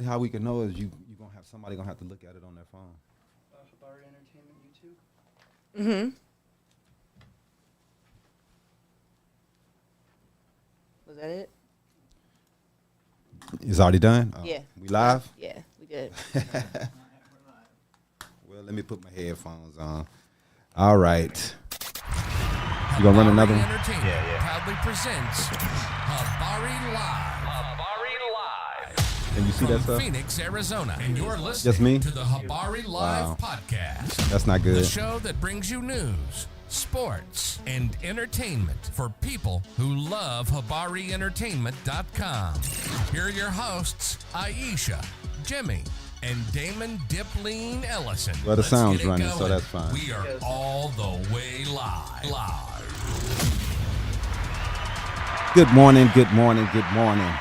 how we can know is you gonna have somebody gonna have to look at it on their phone. Habari Entertainment YouTube. Mm-hmm. Was that it? It's already done? Oh, Yeah. We live? Yeah, we good. Well, let me put my headphones on. All right. You gonna run another one? Entertainment proudly presents Habari Live. Habari Live. Can you see that From stuff? Phoenix, Arizona, and you're listening Just me? to the Habari Live Wow. podcast. That's not The good. show that brings you news, sports, and entertainment for people who love HabariEntertainment.com. Here are your hosts, Iesha, Jimmy, and Damon Dipleen Ellison. Well, the Let's sound's get it running, so going. that's fine. We are all the way live. Good morning, good morning, good morning.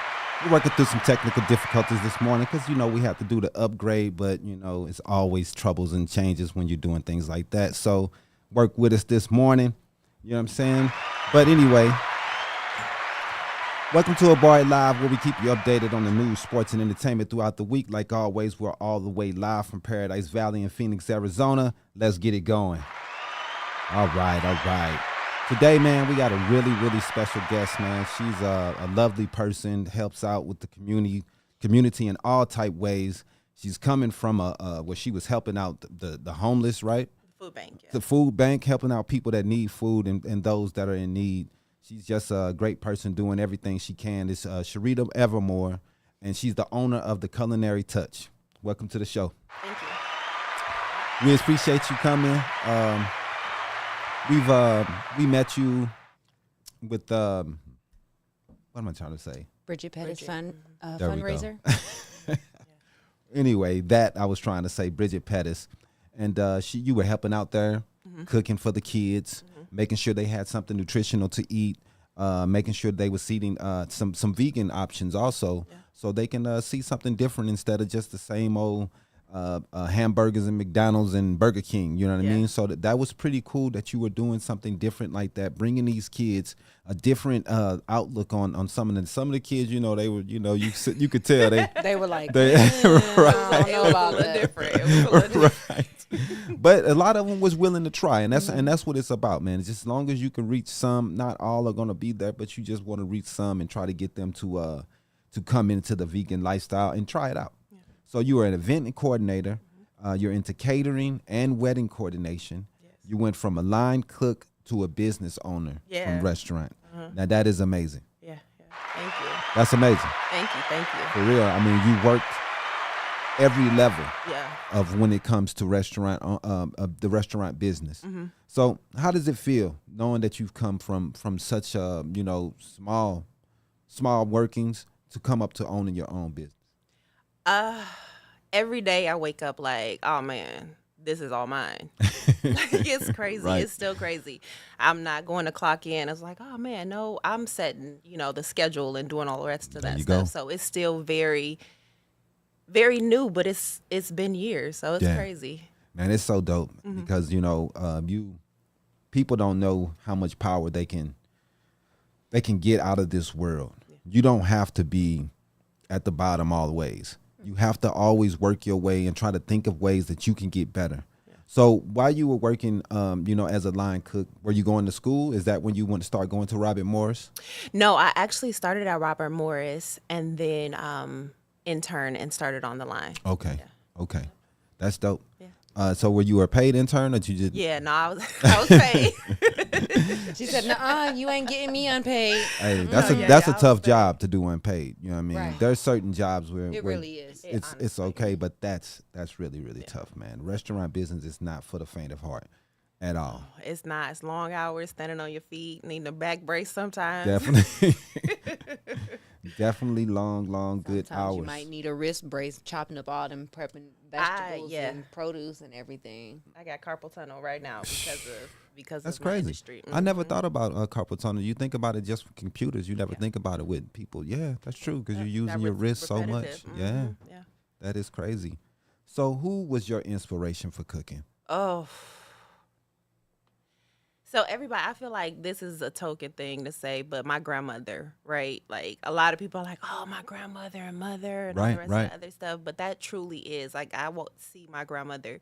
We're working through some technical difficulties this morning because, we have to do the upgrade, but, it's always troubles and changes when you're doing things like that. So work with us this morning. You know what I'm saying? But anyway, welcome to Habari Live, where we keep you updated on the news, sports, and entertainment throughout the week. Like always, we're all the way live from Paradise Valley in Phoenix, Arizona. Let's get it going. All right. Today, man, we got a really, really special guest, man. She's a lovely person, helps out with the community in all type ways. She's coming from where she was helping out the homeless, right? Food bank. Yeah. The food bank, helping out people that need food and those that are in need. She's just a great person doing everything she can. It's Charita Evermore, and she's the owner of the Culinary Touch. Welcome to the show. Thank you. We appreciate you coming. We met you with what am I trying to say? Bridget Pettis Bridget. There we go. fundraiser. Anyway, that I was trying to say, Bridget Pettis, and you were helping out there, cooking for the kids, making sure they had something nutritional to eat, making sure they were eating some vegan options also, so they can see something different instead of just the same old hamburgers and McDonald's and Burger King. You know what I mean? So that was pretty cool that you were doing something different like that, bringing these kids a different outlook on some of the kids. They were, you could tell They were like, They- I don't know about that. Different. It was a little different. right. But a lot of them was willing to try, and that's what it's about, man. Just as long as you can reach some, not all are gonna be there, but you just want to reach some and try to get them to come into the vegan lifestyle and try it out. Yeah. So you are an event coordinator. You're into catering and wedding coordination. Yes. You went from a line cook to a business owner from restaurant. Now that is amazing. Yeah. Thank you. That's amazing. Thank you. For real. I mean, you worked every level Yeah. of when it comes to restaurant, the restaurant business. So how does it feel knowing that you've come from such small workings to come up to owning your own business? Every day I wake up like, oh man, this is all mine. Like, it's crazy. Right. It's still crazy. I'm not going to clock in. It's like, oh man, no, I'm setting, the schedule and doing all the rest of that stuff. Go. So it's still very, very new, but it's been years. So it's crazy. Man, it's so dope because people don't know how much power they can get out of this world. Yeah. You don't have to be at the bottom all the ways. You have to always work your way and try to think of ways that you can get better. Yeah. So while you were working, as a line cook, were you going to school? Is that when you want to start going to Robert Morris? No, I actually started at Robert Morris and then interned and started on the line. Okay. Yeah. Okay. That's dope. Yeah. So were you a paid intern or you just? Yeah, no, I was paid. She said, "Nuh-uh, you ain't getting me unpaid." Hey, that's No, a yeah, that's yeah, a I tough was job to do unpaid. You know what I mean? Right. There's certain jobs where It really is. it's honestly. okay, but that's really tough, man. Restaurant business is not for the faint of heart at all. It's not. It's long hours, standing on your feet, needing a back brace sometimes. Definitely, definitely long, good Sometimes hours. you might need a wrist brace, chopping up all them prepping vegetables yeah. and produce and everything. I got carpal tunnel right now because That's of my crazy. industry. I never thought about carpal tunnel. You think about it just with computers. You never think about it with people. Yeah, that's true because you're using your wrist so much. Repetitive. Yeah, Yeah. that is crazy. So who was your inspiration for cooking? Oh. So everybody, I feel like this is a token thing to say, but my grandmother, right? Like a lot of people are like, oh, my grandmother and mother and all the rest of the other stuff. But that truly is like I won't see my grandmother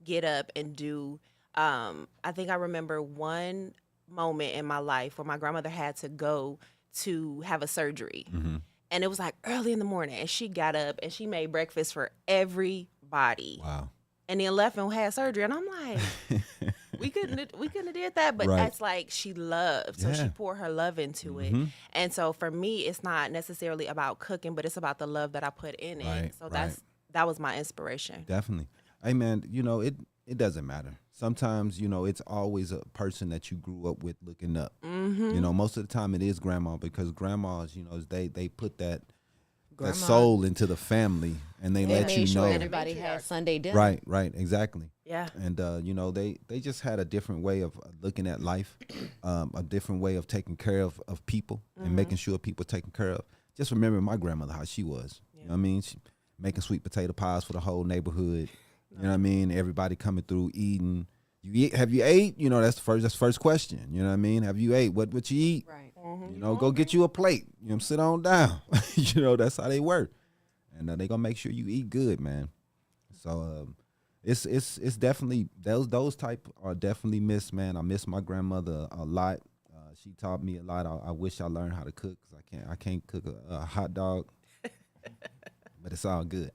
get up and do. I think I remember one moment in my life where my grandmother had to go to have a surgery. And it was like early in the morning, and she got up and she made breakfast for everybody. Wow. And then left and had surgery, and I'm like, we couldn't have did that, but that's like she loved, so she poured her love into it. And so for me, it's not necessarily about cooking, but it's about the love that I put in it. So that was my inspiration. Definitely. Hey man, you know it doesn't matter. Sometimes, you know, it's always a person that you grew up with looking up. You know, most of the time it is grandma, because grandmas, you know, they put that soul into the family, and they let you know. Everybody has Sunday dinner. Right, exactly. Yeah. And you know, they just had a different way of looking at life, a different way of taking care of people and making sure people taken care of. Just remember my grandmother, how she was. You know what I mean? She making sweet potato pies for the whole neighborhood. You know what I mean? Everybody coming through eating. Have you ate? You know, that's the first question. You know what I mean? Have you ate? What you eat? Right. You know, go get you a plate. You know, sit on down. You know, that's how they work. And they gonna make sure you eat good, man. So it's definitely those type are definitely missed, man. I miss my grandmother a lot. She taught me a lot. I wish I learned how to cook, because I can't cook a hot dog. But it's all good.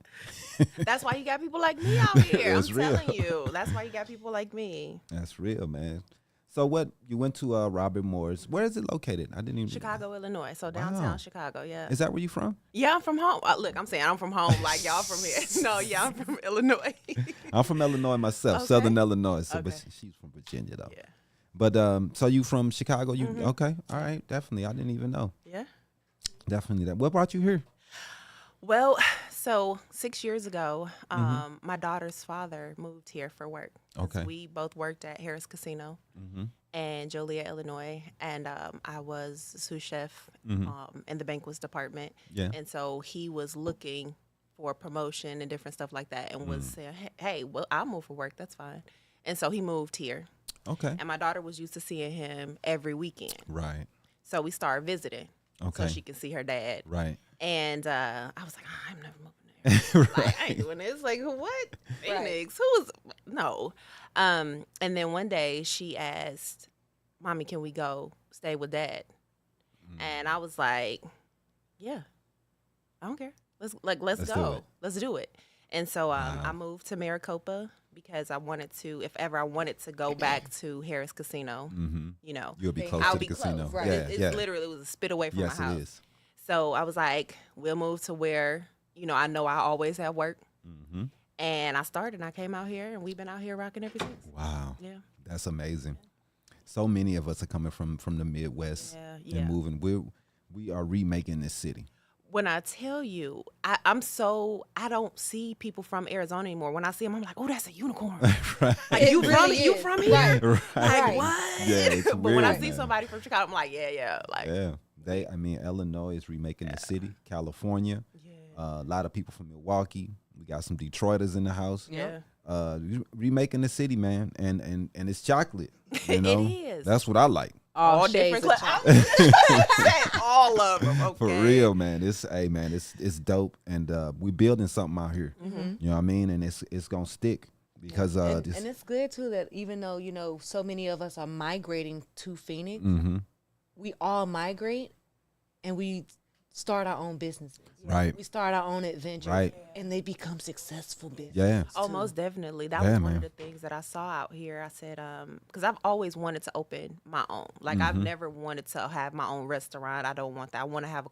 That's why you got people like me out here. I'm real. telling you. That's why you got people like me. That's real, man. So you went to Robert Moore's. Where is it located? I didn't even. Chicago, Illinois. So downtown Chicago, yeah. Is that where you from? Yeah, I'm from home. Look, I'm saying I'm from home. Like y'all from here. No, yeah, I'm from Illinois. I'm from Illinois myself, Okay. Southern Illinois. So, Okay. but she's from Virginia though. Yeah. But so you from Chicago? You okay? All right, definitely. I didn't even know. Yeah. Definitely that. What brought you here? Well, so 6 years ago, my daughter's father moved here for work. 'Cause Okay. We both worked at Harris Casino in Joliet, Illinois, and I was sous chef in the banquets department. Yeah. And so he was looking for promotion and different stuff like that, and was saying, "Hey, well, I'll move for work. That's fine." And so he moved here, Okay. and my daughter was used to seeing him every weekend. Right. So we started visiting, Okay. so she could see her dad. Right. And I was like, I'm never moving there. Like, I ain't doing this. Like, what? Phoenix? Who is? No. And then one day she asked, Mommy, can we go stay with Dad? And I was like, yeah, I don't care. Let's do go. it. Let's do it. And so I moved to Maricopa because I wanted to, if ever I wanted to go back to Harris Casino, you know, You'll be close I'll to the be casino. close. Right. Yeah. It's yeah. literally, it was a spit away from Yes, my house. it is. So I was like, we'll move to where, you know I always have work. And I started, and I came out here, and we've been out here rocking ever since. Wow. Yeah. That's amazing. So many of us are coming from the Midwest and moving. We are remaking this city. When I tell you, I don't see people from Arizona anymore. When I see them, I'm like, oh, that's a unicorn. Right. Like, you really from is. here? Right. Like, what? Yeah, it's But when I weird, see man. somebody from Chicago, I'm like, yeah. Like, Yeah. Illinois is remaking the city. California. A lot of people from Milwaukee. We got some Detroiters in the house. yeah. Remaking the city, man, and it's chocolate. You know? It is. That's what I like. All shades different of all of them, okay? For real, man. It's dope, and we building something out here. You know what I mean? And it's gonna stick because and it's good too that even though so many of us are migrating to Phoenix, we all migrate and we start our own businesses. Right. We start our own adventures. Right. And they become successful businesses. Yeah. Oh, most definitely. That Yeah, was one man. of the things that I saw out here. I said, because I've always wanted to open my own. Like, I've never wanted to have my own restaurant. I don't want that. I want to have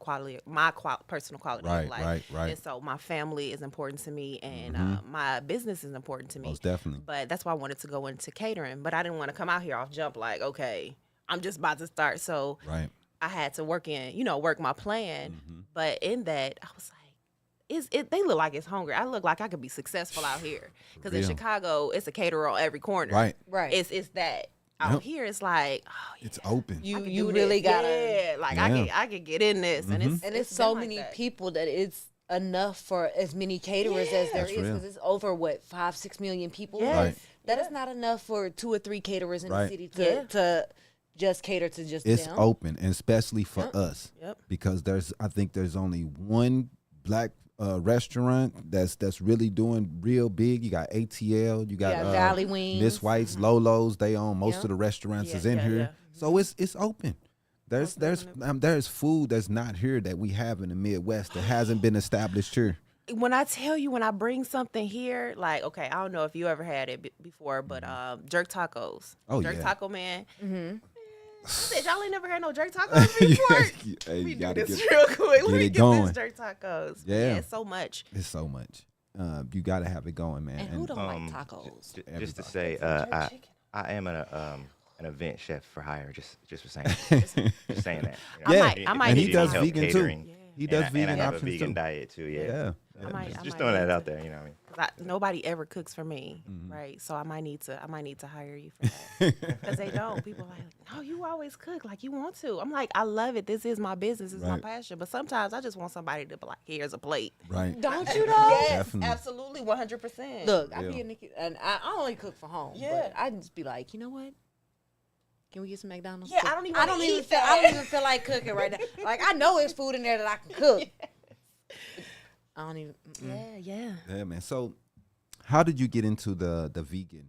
personal quality of life. Right. And so my family is important to me, and my business is important to me. Most definitely. But that's why I wanted to go into catering. But I didn't want to come out here off jump like, okay, I'm just about to start. So Right. I had to work my plan. But in that, I was like, they look like it's hungry. I look like I could be successful out here. Because in real. Chicago, it's a caterer on every corner. Right. Right. It's that. Out here, it's like, oh, yeah, It's open. I You can you do really this. gotta Yeah, like I can get in this, and and it's been so like many that. people that it's enough for as many caterers as there That's is real. because it's over 5-6 million people. Yes. Right. That is not enough for 2 or 3 caterers in Right. the city to just cater to just It's them. open, and especially for Yep. us, Yep. because I think there's only one black restaurant that's really doing real big. You got ATL, you got Valley Wings. Miss White's, Lolo's. They own most of the restaurants Yeah, is in yeah, here, yeah. so it's open. There's food that's not here that we have in the Midwest that hasn't been established here. When I tell you, when I bring something here, like, okay, I don't know if you ever had it before, but jerk tacos. Oh, jerk yeah. taco man. Mm-hmm. Bitch, y'all ain't never had no jerk tacos before. Hey, Let me you do gotta this get- real quick. Let get me it get going. this jerk tacos. Yeah. It's so much. It's so much. You got to have it going, man. And who don't like tacos? Just to Everybody. say, I am an event chef for hire. Just for saying, just saying that. You Yeah, I might and he need does to help vegan catering. too. He does and vegan I have a options vegan too. diet too. Yeah. Yeah. I might Just need throwing that to. out there. You know what I mean? 'Cause nobody ever cooks for me, Mm-hmm. right? So I might need to hire you for that because they don't. People are like, no, you always cook like you want to. I'm like, I love it. This is my business. This is my Right. passion. But sometimes I just want somebody to be like, here's a plate. Right. Don't you though? Yes, Definitely. absolutely, 100%. Look, I Yeah. be in the and I only cook for home. Yeah. But I just be like, you know what? Can we get some McDonald's? Yeah, I don't even I wanna don't even eat feel. that. I don't even feel like cooking right now. Like I know there's food in there that I can cook. I don't even. Yeah. Yeah, man. So, how did you get into the vegan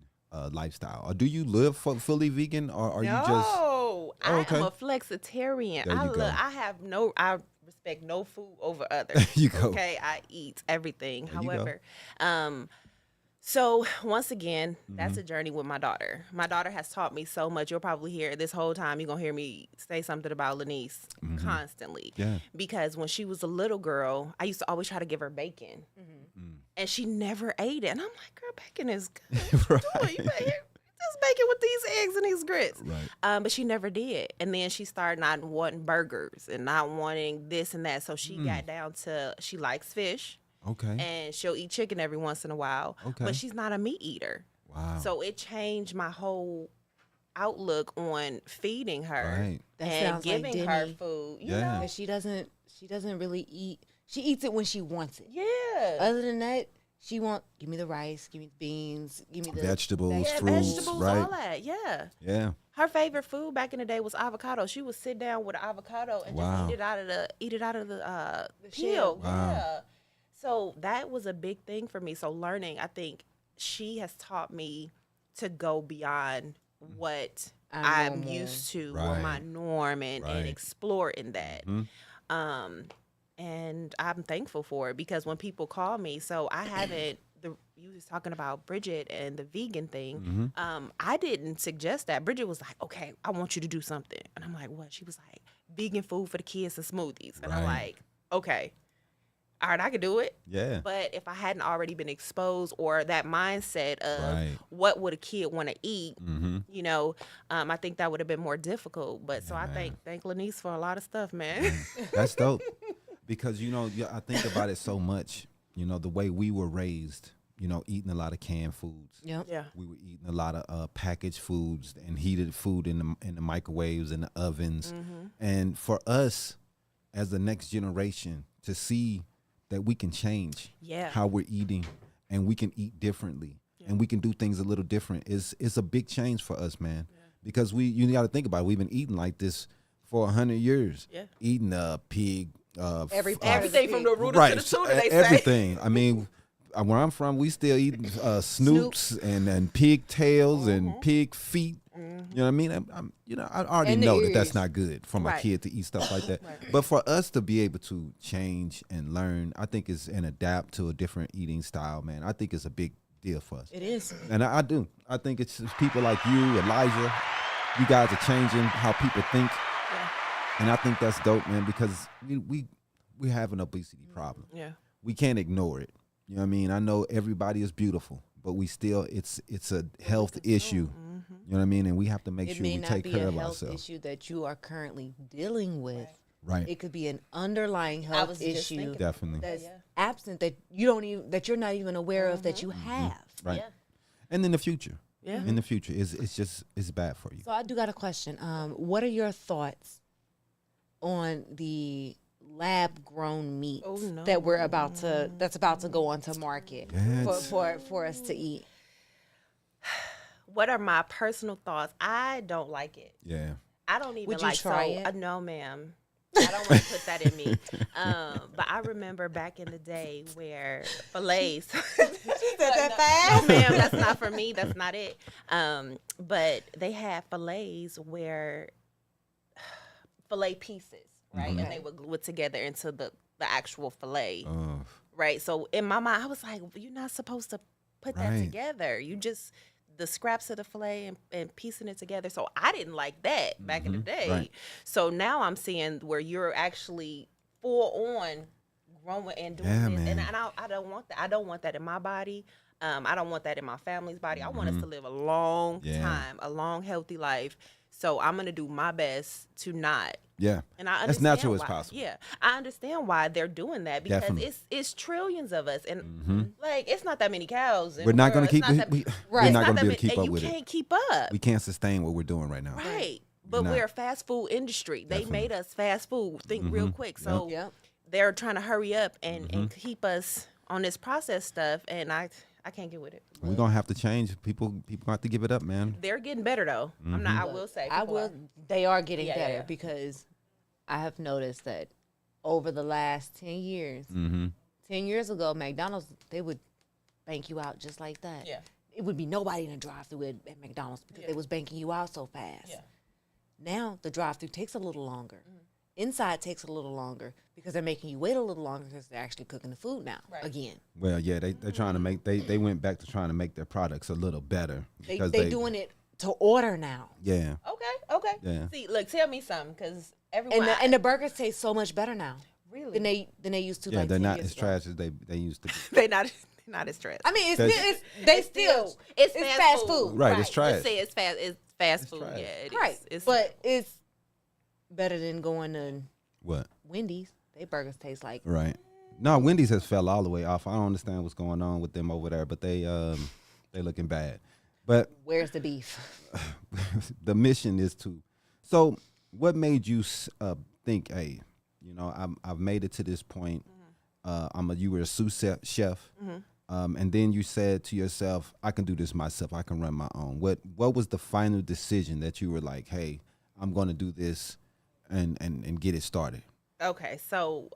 lifestyle? Or do you live fully vegan, or are you just? No, I okay. am a flexitarian. There you go. I respect no food over others. You go. Okay, I eat everything. There you go. However, so once again, Mm-hmm. that's a journey with my daughter. My daughter has taught me so much. You'll probably hear this whole time. You're gonna hear me say something about Lanice constantly. Yeah. Because when she was a little girl, I used to always try to give her bacon, and she never ate it. And I'm like, girl, bacon is good. What you doing? You better just bacon with these eggs and these grits. Right. But she never did. And then she started not wanting burgers and not wanting this and that. So she got down to, she likes fish Okay. and she'll eat chicken every once in a while. Okay. But she's not a meat eater. Wow. So it changed my whole outlook on feeding her Right. That and sounds like giving her Demi. food. You Yeah. know? But she doesn't really eat. She eats it when she wants it. Yeah. Other than that, she give me the rice, give me the beans, give me the Vegetables, Yeah, fruits, vegetables, right? all that. Yeah. Yeah. Her favorite food back in the day was avocado. She would sit down with an avocado and Wow. just eat it out of the peel. shell. Wow. Yeah. So that was a big thing for me. So learning, I think she has taught me to go beyond what I'm normal. used to or Right. my norm and Right. explore in that. Mhm. And I'm thankful for it because when people call me, so I haven't. You was talking about Bridget and the vegan thing. I didn't suggest that. Bridget was like, "Okay, I want you to do something," and I'm like, "What?" She was like, "Vegan food for the kids and smoothies," and I'm Right. like, "Okay, all right, I could do it." Yeah. But if I hadn't already been exposed or that mindset of Right. what would a kid want to eat, Mm-hmm. you know, I think that would have been more difficult. But so I thank Lanice for a lot of stuff, man. That's dope. Because I think about it so much. The way we were raised. Eating a lot of canned foods. Yep. Yeah. We were eating a lot of packaged foods and heated food in the microwaves and the ovens. And for us, as the next generation, to see that we can change Yeah. how we're eating and we can eat differently and we can do things a little different is a big change for us, man. Because you got to think about it. We've been eating like this for 100 years. Yeah. Eating pig. Everything from the root Right, to the tuna, they say. everything. I mean, where I'm from, we still eat snoops and pigtails and pig feet. You know what I mean? I already And the know that that's ears. not good from a Right. kid to eat stuff like that. But for us to be able to change and learn, I think and adapt to a different eating style, man. I think it's a big deal for us. It is. And I do. I think it's people like you, Elijah. You guys are changing how people think. And I think that's dope, man, because we have an obesity problem. Yeah. We can't ignore it. You know what I mean? I know everybody is beautiful, but we still it's a health issue. You know what I mean? And we have to make It sure may we not take be care a of health ourselves. issue that you are currently dealing with. Right. It could be an underlying health was just issue thinking Definitely. that's absent that you're not even aware of that you have. Right. Yeah. And in the future. Yeah. In the future, it's bad for you. So I do got a question. What are your thoughts on the lab grown meat Oh, no. that's about to go onto market Yes. for us to eat? what are my personal thoughts? I don't like it. Yeah. I don't even Would you like try it? No, ma'am. I don't want to put that in me. But I remember back in the day where fillets. No, ma'am, that's not for me. That's not it. But they had fillets where fillet pieces, right? And they were glued together into the actual fillet. Oh. Right. So in my mind, I was like, you're not supposed to put that together. You just the scraps of the fillet and piecing it together. So I didn't like that back in the day. Right. So now I'm seeing where you're actually full on growing and doing Yeah, this. man. And I don't want that. I don't want that in my body. I don't want that in my family's body. I want us to live a long time, a long, healthy life. So I'm going to do my best to not. Yeah. And I As understand natural as why. possible. Yeah, I understand why they're doing that because Definitely. it's trillions of us, and like it's not that many cows. In We're not going going to keep. We're not going to be able to keep up you with can't it. keep up. We can't sustain what we're doing right now. Right. But not. we're a fast food industry. They Definitely. made us fast food. Think real quick. So Yep. they're trying to hurry up and keep us on this processed stuff, and I can't get with it. We're gonna have to change. People have to give it up, man. They're getting better though. I'm not. I will say. I people will. are. They are getting Yeah, better yeah. because I have noticed that over the last 10 years, Mm-hmm. 10 years ago, McDonald's, they would bank you out just like that. Yeah. It would be nobody in the drive-thru at McDonald's because they was banking you out so fast. Yeah. Now the drive-thru takes a little longer. Inside takes a little longer because they're making you wait a little longer because they're actually cooking the food now again. Well, yeah, they're trying to make they went back to trying to make their products a little better because They doing it to order now. Yeah. Okay. Yeah. See, look, tell me something, because everyone. And the burgers taste so much better now really, than they used to. Yeah, like they're 10 not years as ago. trash as they used to be. they're not as stressed. I mean, That's- they still it's fast food. Right, it's trash. Let's say it's fast. It's fast food. trash. Yeah, it Right. is. But it's better than going to What? Wendy's. They burgers taste like Right. No, Wendy's has fell all the way off. I don't understand what's going on with them over there, but they looking bad. But where's the beef? the mission is to. So, what made you think, hey, I've made it to this point. You were a sous chef, and then you said to yourself, I can do this myself. I can run my own. What was the final decision that you were like, hey, I'm going to do this, and get it started? Okay, so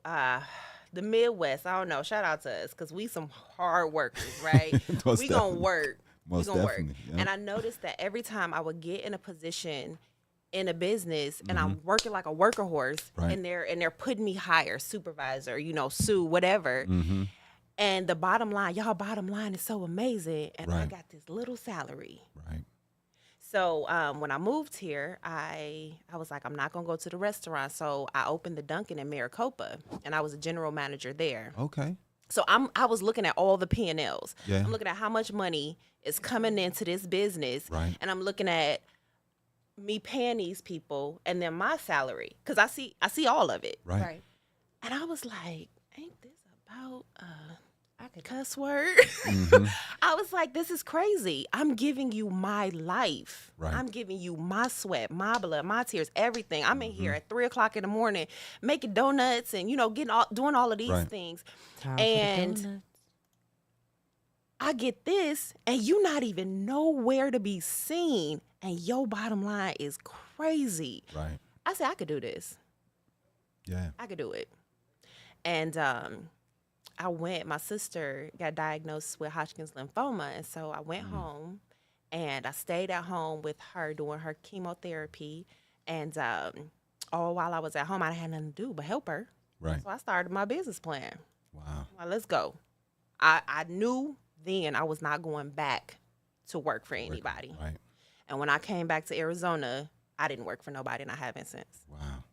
the Midwest, I don't know. Shout out to us because we some hard workers, right? Most we gonna definitely. work. Most we gonna definitely, work. yeah. And I noticed that every time I would get in a position in a business and I'm working like a worker horse, Right. and they're putting me higher, supervisor, Sue, whatever. And the bottom line, y'all bottom line is so amazing, and I Right. got this little salary. Right. So when I moved here, I was like, I'm not gonna go to the restaurant. So I opened the Dunkin' in Maricopa, and I was a general manager there. Okay. So I was looking at all the P&Ls. Yeah. I'm looking at how much money is coming into this business, Right. and I'm looking at me paying these people and then my salary, because I see all of it. Right. And I was like, ain't this about I could cuss word? Mm-hmm. I was like, this is crazy. I'm giving you my life. Right. I'm giving you my sweat, my blood, my tears, everything. I'm in here Mm-hmm. at 3:00 in the morning making donuts and doing all of these Right. things. Time for the And donuts. I get this, and you not even nowhere to be seen, and your bottom line is crazy. Right. I said, I could do this. Yeah. I could do it. And my sister got diagnosed with Hodgkin's lymphoma. And so I went home and I stayed at home with her doing her chemotherapy. And all while I was at home, I had nothing to do but help her. Right. So I started my business plan. Wow. Well, let's go. I knew then I was not going back to work for anybody. Right. And when I came back to Arizona, I didn't work for nobody, and I haven't since. Wow.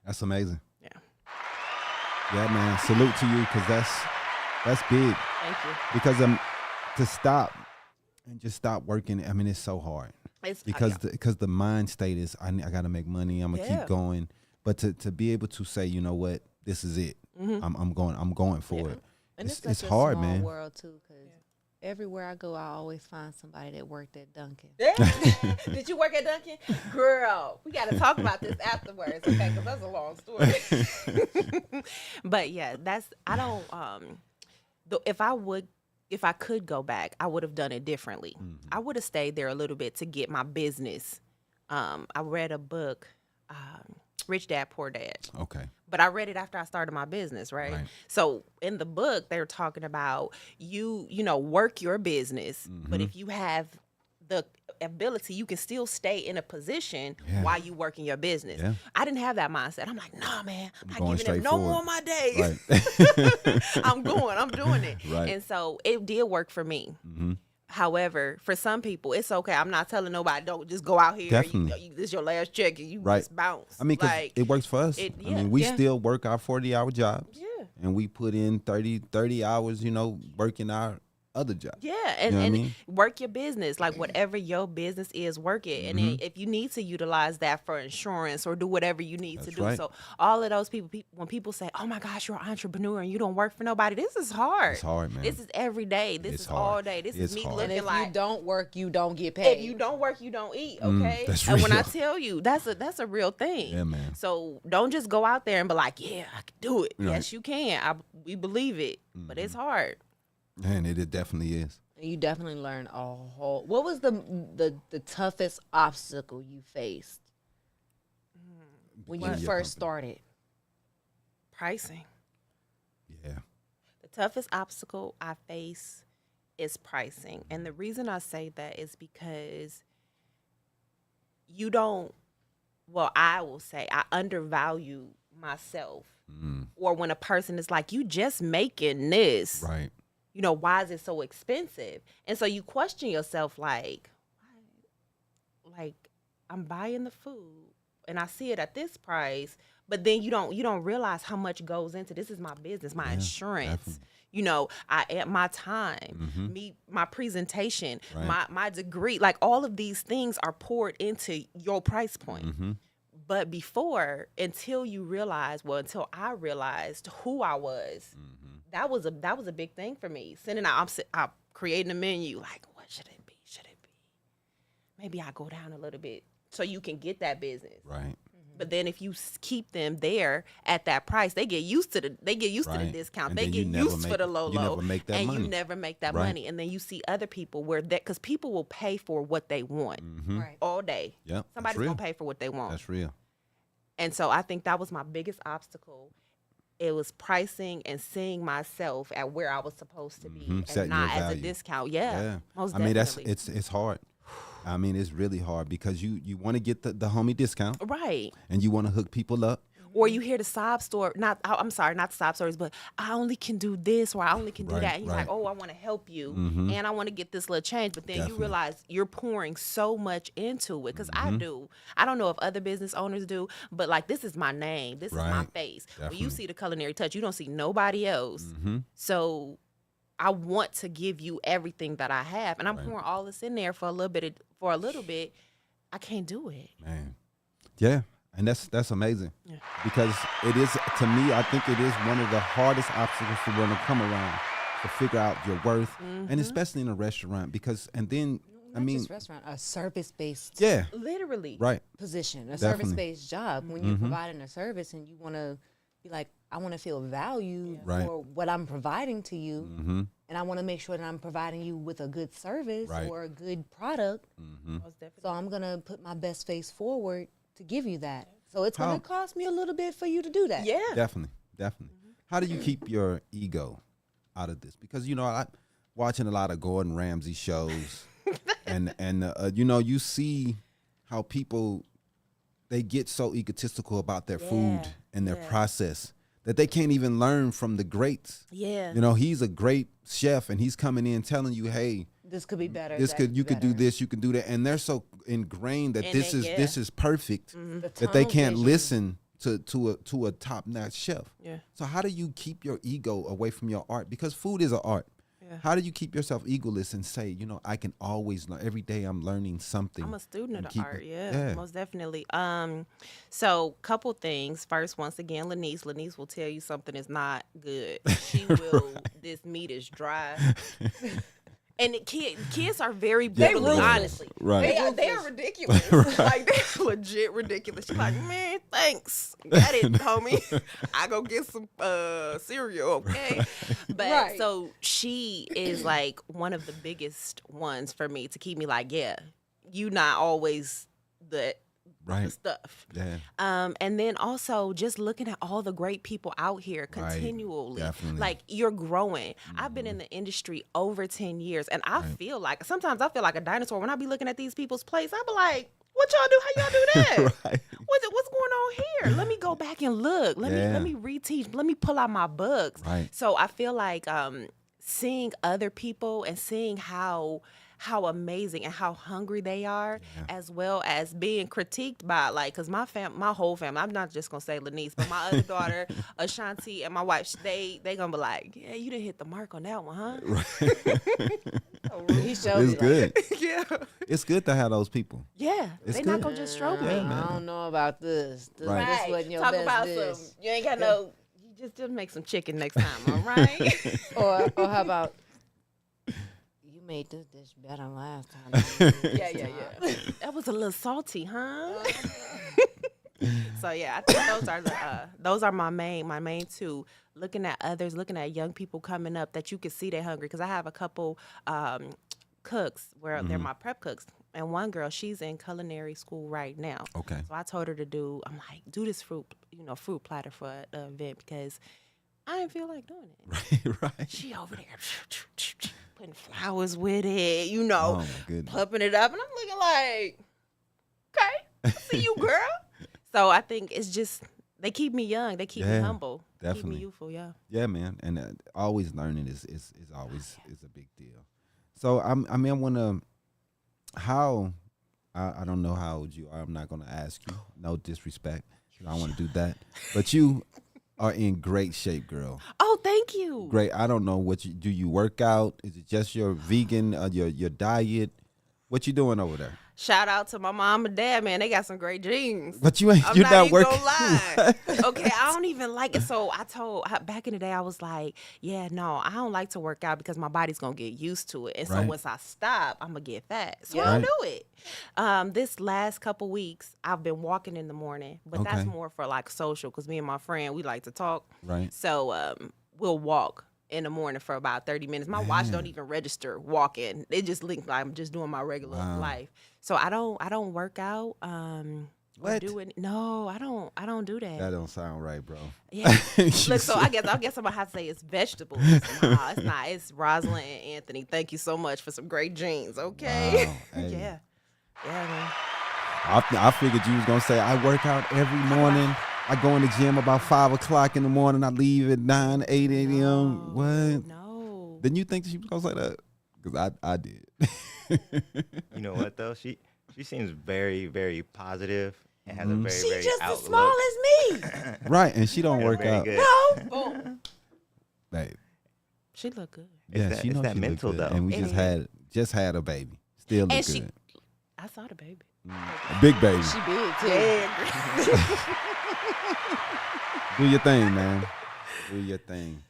That's amazing. Yeah. Yeah, man. Salute to you, because that's big. Thank you. Because to stop and just stop working, I mean, it's so hard. It's Because the mind state is I got to make money. I'm gonna Yeah. keep going. But to be able to say, you know what, this is it. I'm going for it. And it's, It's such hard, a small man. world too, because everywhere I go, I always find somebody that worked at Dunkin'. Did you work at Dunkin'? Girl, we got to talk about this afterwards, okay? Because that's a long story. But yeah, I don't. If I would if I could go back, I would have done it differently. I would have stayed there a little bit to get my business. I read a book, Rich Dad, Poor Dad. Okay. But I read it after I started my business, right? So in the book, they were talking about you know, work your business, but if you have the ability, you can still stay in a position while you work in your business. Yeah. I didn't have that mindset. I'm like, nah, man, I'm going not giving them straight no forward. more of my days. Right. I'm doing it. Right. And so it did work for me. However, for some people, it's okay. I'm not telling nobody, don't just go out here. Definitely. This is your last check and you just bounce. I mean, 'cause like, it works for us. I mean, we still work our 40-hour jobs. Yeah. And we put in 30 hours, you know, working our other job. Yeah, You know what I and mean? work your business. Like whatever your business is, work it. And then if you need to utilize that for insurance or do whatever you need to That's do. right. So all of those people, when people say, oh my gosh, you're an entrepreneur and you don't work for nobody, this is hard. It's hard, man. This is every day. This It's is hard. all day. This It's is me hard. And looking if like, you don't work, you don't get paid. if you don't work, you don't eat, okay? that's And when I real. tell you, that's a real thing. Yeah, man. So don't just go out there and be like, yeah, I can do it. Right. Yes, you can. We believe it, but it's hard. Man, it definitely is. And you definitely learned a whole. What was the toughest obstacle you faced when you Beginning your first company. started? Pricing. Yeah. The toughest obstacle I face is pricing. And the reason I say that is because I will say I undervalue myself. Or when a person is like, you just making this. Right. You know, why is it so expensive? And so you question yourself like, why? Like, I'm buying the food and I see it at this price, but then you don't realize how much goes into this is my business, my insurance. definitely. You know, my time, my presentation, Right. my degree, like all of these things are poured into your price point. But until I realized who I was, that was a big thing for me. I'm creating a menu. Like, what should it be? Should it be? Maybe I go down a little bit so you can get that business. Right. But then if you keep them there at that price, they get used to the Right. discount. And they then get you never used for the low you low. never make that and money. you never make that Right. money. And then you see other people because people will pay for what they want Right. all day. Yep. Somebody's real. gonna pay for what they want. That's real. And so I think that was my biggest obstacle. It was pricing and seeing myself at where I was supposed to be and Setting not your as a value. discount. Yeah. Most I mean, definitely. it's hard. I mean, it's really hard because you want to get the homie discount Right. and you want to hook people up. Or you hear the sob story, I'm sorry, not the sob stories, but I only can do this or I only can do Right, that. And you're right. like, oh, I want to help you and I want to get this little change. But then Definitely. you realize you're pouring so much into it because I do. I don't know if other business owners do, but like this is my name. This is my Right. face. When Definitely. you see the Culinary Touch, you don't see nobody else. So I want to give you everything that I have. And I'm pouring all this in there for a little bit. I can't do it. Man. Yeah. And that's amazing. Because it is, to me, I think it is one of the hardest obstacles to want to come around to figure out your worth. And especially in a restaurant because, and then, I Not mean, just restaurant, a service-based yeah, Literally. right. position, a Definitely. service-based job. When you're providing a service and you want to be like, I want to feel valued Right. for what I'm providing to you, and I want to make sure that I'm providing you with a good service Right. or a good product. Most definitely. So I'm gonna put my best face forward to give you that. So it's How- gonna cost me a little bit for you to do that. Yeah. Definitely. How do you keep your ego out of this? Because, you know, I'm watching a lot of Gordon Ramsay shows and you know, you see how people, they get so egotistical about their food and their process that they can't even learn from the greats. Yeah. You know, he's a great chef and he's coming in telling you, hey, This could be better. this that could, you could do better. this, you can do that. And they're so ingrained that And this they- is perfect The that they tunnel can't vision. listen to a top-notch chef. Yeah. So how do you keep your ego away from your art? Because food is an art. Yeah. How do you keep yourself egoless and say, you know, I can always learn. Every day I'm learning something. I'm a student and of the keep art, it- yeah, most definitely. So couple things. First, once again, Lanice will tell you something is not good. She will. This meat is dry. And kids are very They bully, ruthless. honestly. Right. They are ridiculous. Like, they're legit ridiculous. She's like, man, thanks. Got it, homie. I go get some cereal, okay? But Right. so she is like one of the biggest ones for me to keep me like, yeah, you not always the Right. stuff. Yeah. And then also just looking at all the great people out here Right. continually. Definitely. Like, you're growing. I've been in the industry over 10 years, and I feel like sometimes I feel like a dinosaur when I be looking at these people's plates. I be like, what y'all do? How y'all do that? Right. What's going on here? Let me go back and look. Let Yeah. me reteach. Let me pull out my books. Right. So I feel like seeing other people and seeing how amazing and how hungry they are, as well as being critiqued by, like, because my whole family, I'm not just gonna say Lanice, but my other daughter, Ashanti, and my wife, they gonna be like, yeah, you didn't hit the mark on that one, huh? He showed me It's good. Yeah. It's good to have those people. Yeah. It's They not good. gonna just stroke me. Yeah, man. I don't know about this. Right. This wasn't your Talk best about dish. some. You ain't got no. You just make some chicken next time, all right? Or how about you made this dish better last time. yeah. That was a little salty, huh? So yeah, I think those are my main two. Looking at others, looking at young people coming up that you can see they're hungry. Because I have a couple cooks where they're my prep cooks, and one girl, she's in culinary school right now. Okay. So I told her to do this fruit platter for the event because I didn't feel like doing it. Right. She over there putting flowers with it, Oh my goodness. pumping it up, and I'm looking like, okay, I see you, girl. So I think it's just they keep me young, they keep me Yeah, humble, keep definitely. me youthful. Yeah. Yeah, man, and always learning is always is a big deal. So I want to how I don't know how old you are. I'm not going to ask you. No disrespect. I don't want to do that. But you are in great shape, girl. Oh, thank you. Great. I don't know what you do. You work out? Is it just your vegan? Your diet? What you doing over there? Shout out to my mom and dad, man. They got some great jeans. But you ain't. I'm You're not even working. gonna lie. Okay, I don't even like it. So back in the day, I was like, yeah, no, I don't like to work out because my body's gonna get used to it. And so Right. once I stop, I'm gonna get fat. So Yeah. I don't do it. This last couple weeks, I've been walking in the morning, but that's Okay. more for like social because me and my friend, we like to talk. Right. So we'll walk in the morning for about 30 minutes. My watch don't even register walking. It just links like I'm just doing my regular life. So I don't work out. What? No, I don't do that. That don't sound right, bro. Yeah. You Look, so I said- guess I'm gonna have to say it's vegetables. Nah, it's not. It's Rosalind and Anthony. Thank you so much for some great jeans. Okay. Wow, hey. Yeah. Yeah, man. I figured you was gonna say I work out every morning. I go in the gym about 5 o'clock in the morning. I leave at 9, 8 a.m. What? No. Then you think she was gonna say that? Because I did. You know what though? She seems very, very positive and has a very, She very just as outlook. small as me. Right, and she don't and work very out. good. No. Boom. Babe. She look good. Yeah, that- she it's knows that she look mental, good. though. And we It just had a baby. Still look And good. she- I saw the baby. A big baby. She big too. Do your thing, man. Do your thing.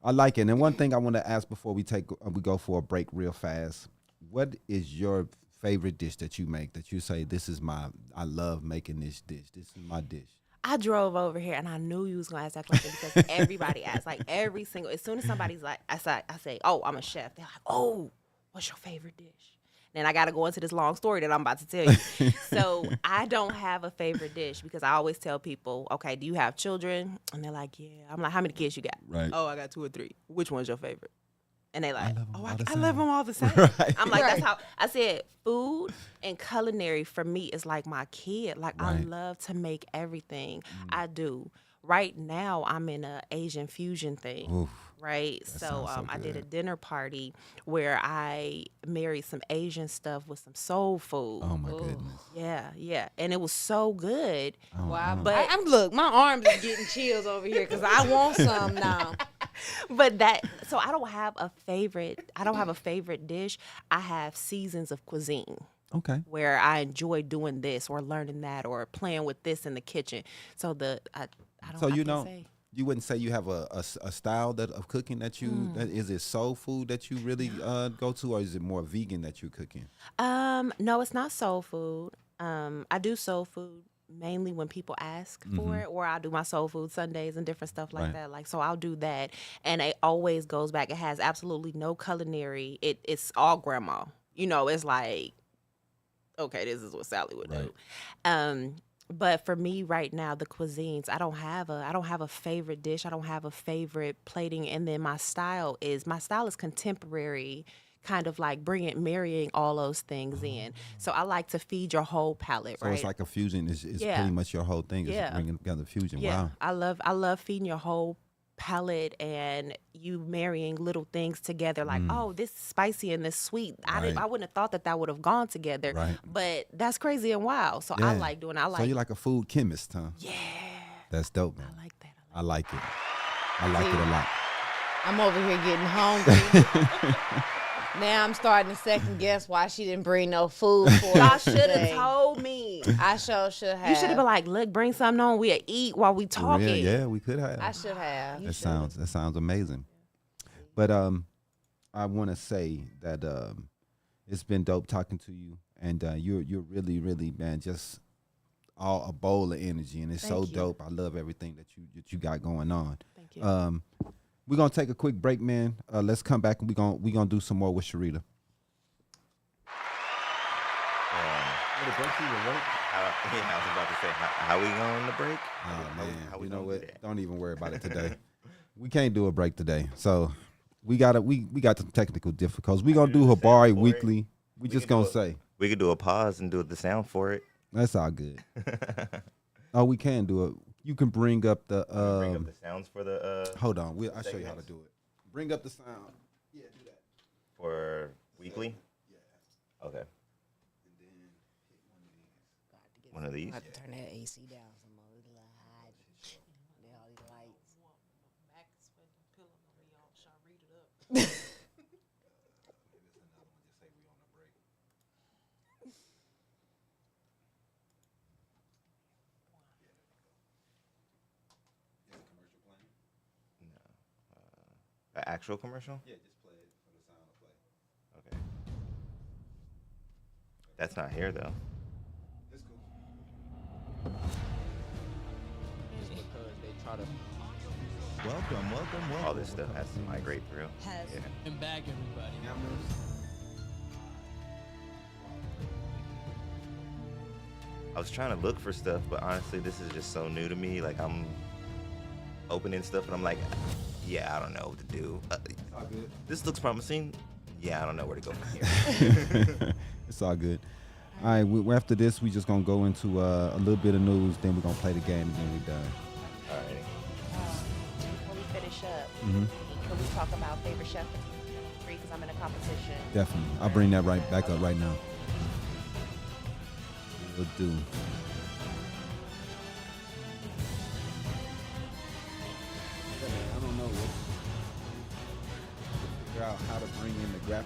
I like it. And one thing I want to ask before we go for a break real fast. What is your favorite dish that you make that you say I love making this dish. This is my dish. I drove over here and I knew you was gonna ask that question because everybody asks, like as soon as somebody's like, I say, oh, I'm a chef. They're like, oh, what's your favorite dish? And I got to go into this long story that I'm about to tell you. So I don't have a favorite dish because I always tell people, okay, do you have children? And they're like, yeah. I'm like, how many kids you got? Right. Oh, I got 2 or 3. Which one's your favorite? And they like, love 'em all the I same. love them all the same. Right. I'm like, that's Right. how I said food and culinary for me is like my kid. Like I Right. love to make everything. I do. Right now I'm in a Asian fusion thing. Oof. Right. That So sounds so I did a good. dinner party where I married some Asian stuff with some soul food. Oh my goodness. Yeah. And it was so good. Oh, Wow. oh. But I'm look, my arms is getting chills over here because I want some now. But so I don't have a favorite dish. I have seasons of cuisine. Okay. Where I enjoy doing this or learning that or playing with this in the kitchen. So I So I you can't don't say. you wouldn't say you have a style of cooking that you that is it soul food that you really go to, or is it more vegan that you're cooking? No, it's not soul food. I do soul food mainly when people ask for it, or I'll do my soul food Sundays and different stuff like that. Like, so I'll do that, and it always goes back. It has absolutely no culinary. It's all grandma. You know, it's like, okay, this is what Sally would do. But for me right now, the cuisines, I don't have a favorite dish. I don't have a favorite plating, and then my style is contemporary, kind of like marrying all those things in. So I like to feed your whole palate, So right? it's like a fusion. Is pretty much your whole thing is bringing together fusion. Yeah, Wow. I love feeding your whole palate and you marrying little things together. Like, oh, this is spicy and this sweet. I wouldn't have thought that would have gone together. Right. But that's crazy and wild. So I like doing. So you're like a food chemist, huh? Yeah. That's dope, man. I like that. I like it. I like it a lot. I'm over here getting hungry. Now I'm starting to second guess why she didn't bring no food for Y'all us should have today. told me. I sure should have. You should have been like, look, bring something on. We'll eat while we For talking. real? Yeah, we could have. I should have. That sounds amazing. But I want to say that it's been dope talking to you, and you're really, really, man, just all a bowl of energy, and it's Thank so you. dope. I love everything that you got going on. Thank you. We're gonna take a quick break, man. Let's come back and we gonna do some more with Charita. I was about to say, how we going to break? Oh man, how we you know gonna what? do that? Don't even worry about it today. We can't do a break today, so we got some technical difficulties. We gonna do the Habari sound for it. weekly. We just can do gonna it. say We could do a pause and do the sound for it. that's all good. Oh, we can do it. You can bring up the Bring up the sounds for the hold on. I'll show you how to segments. do it. Bring up the sound. Yeah, do that. for weekly. Yeah. Okay. One of these. I have to turn that AC down some more. It's a little high. They all these lights. An actual commercial? Yeah, just play it for the sound to play. Okay. That's not here though. It's cool. Just because they try to All this stuff has to migrate through. Has Yeah. and bag everybody. I was trying to look for stuff, but honestly, this is just so new to me. Like I'm opening stuff, and I'm like, yeah, I don't know what to do. All good. This looks promising. Yeah, I don't know where to go from here. It's all good. All right, after this, we just gonna go into a little bit of news. Then we're gonna play the game, and then we're done. Alrighty. Before we finish up, Mm-hmm. can we talk about favorite chef for 2023? Because I'm in a competition. Definitely, I'll bring that back up right now. We'll do. I don't know what. Figure out how to bring in the graphics.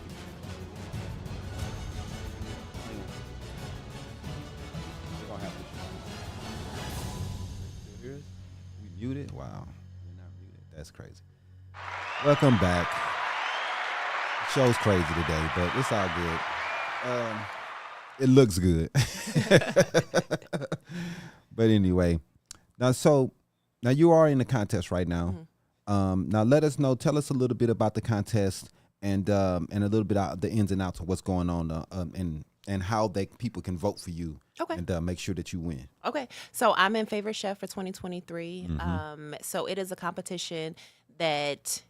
We're gonna have to. Still hear us? We muted? Wow. We're not muted. That's crazy. Welcome back. The show's crazy today, but it's all good. It looks good. But anyway, now you are in the contest right now. Now let us know. Tell us a little bit about the contest and a little bit of the ins and outs of what's going on and how people can vote for you. Okay. And make sure that you win. Okay, so I'm in Favorite Chef for 2023. So it is a competition that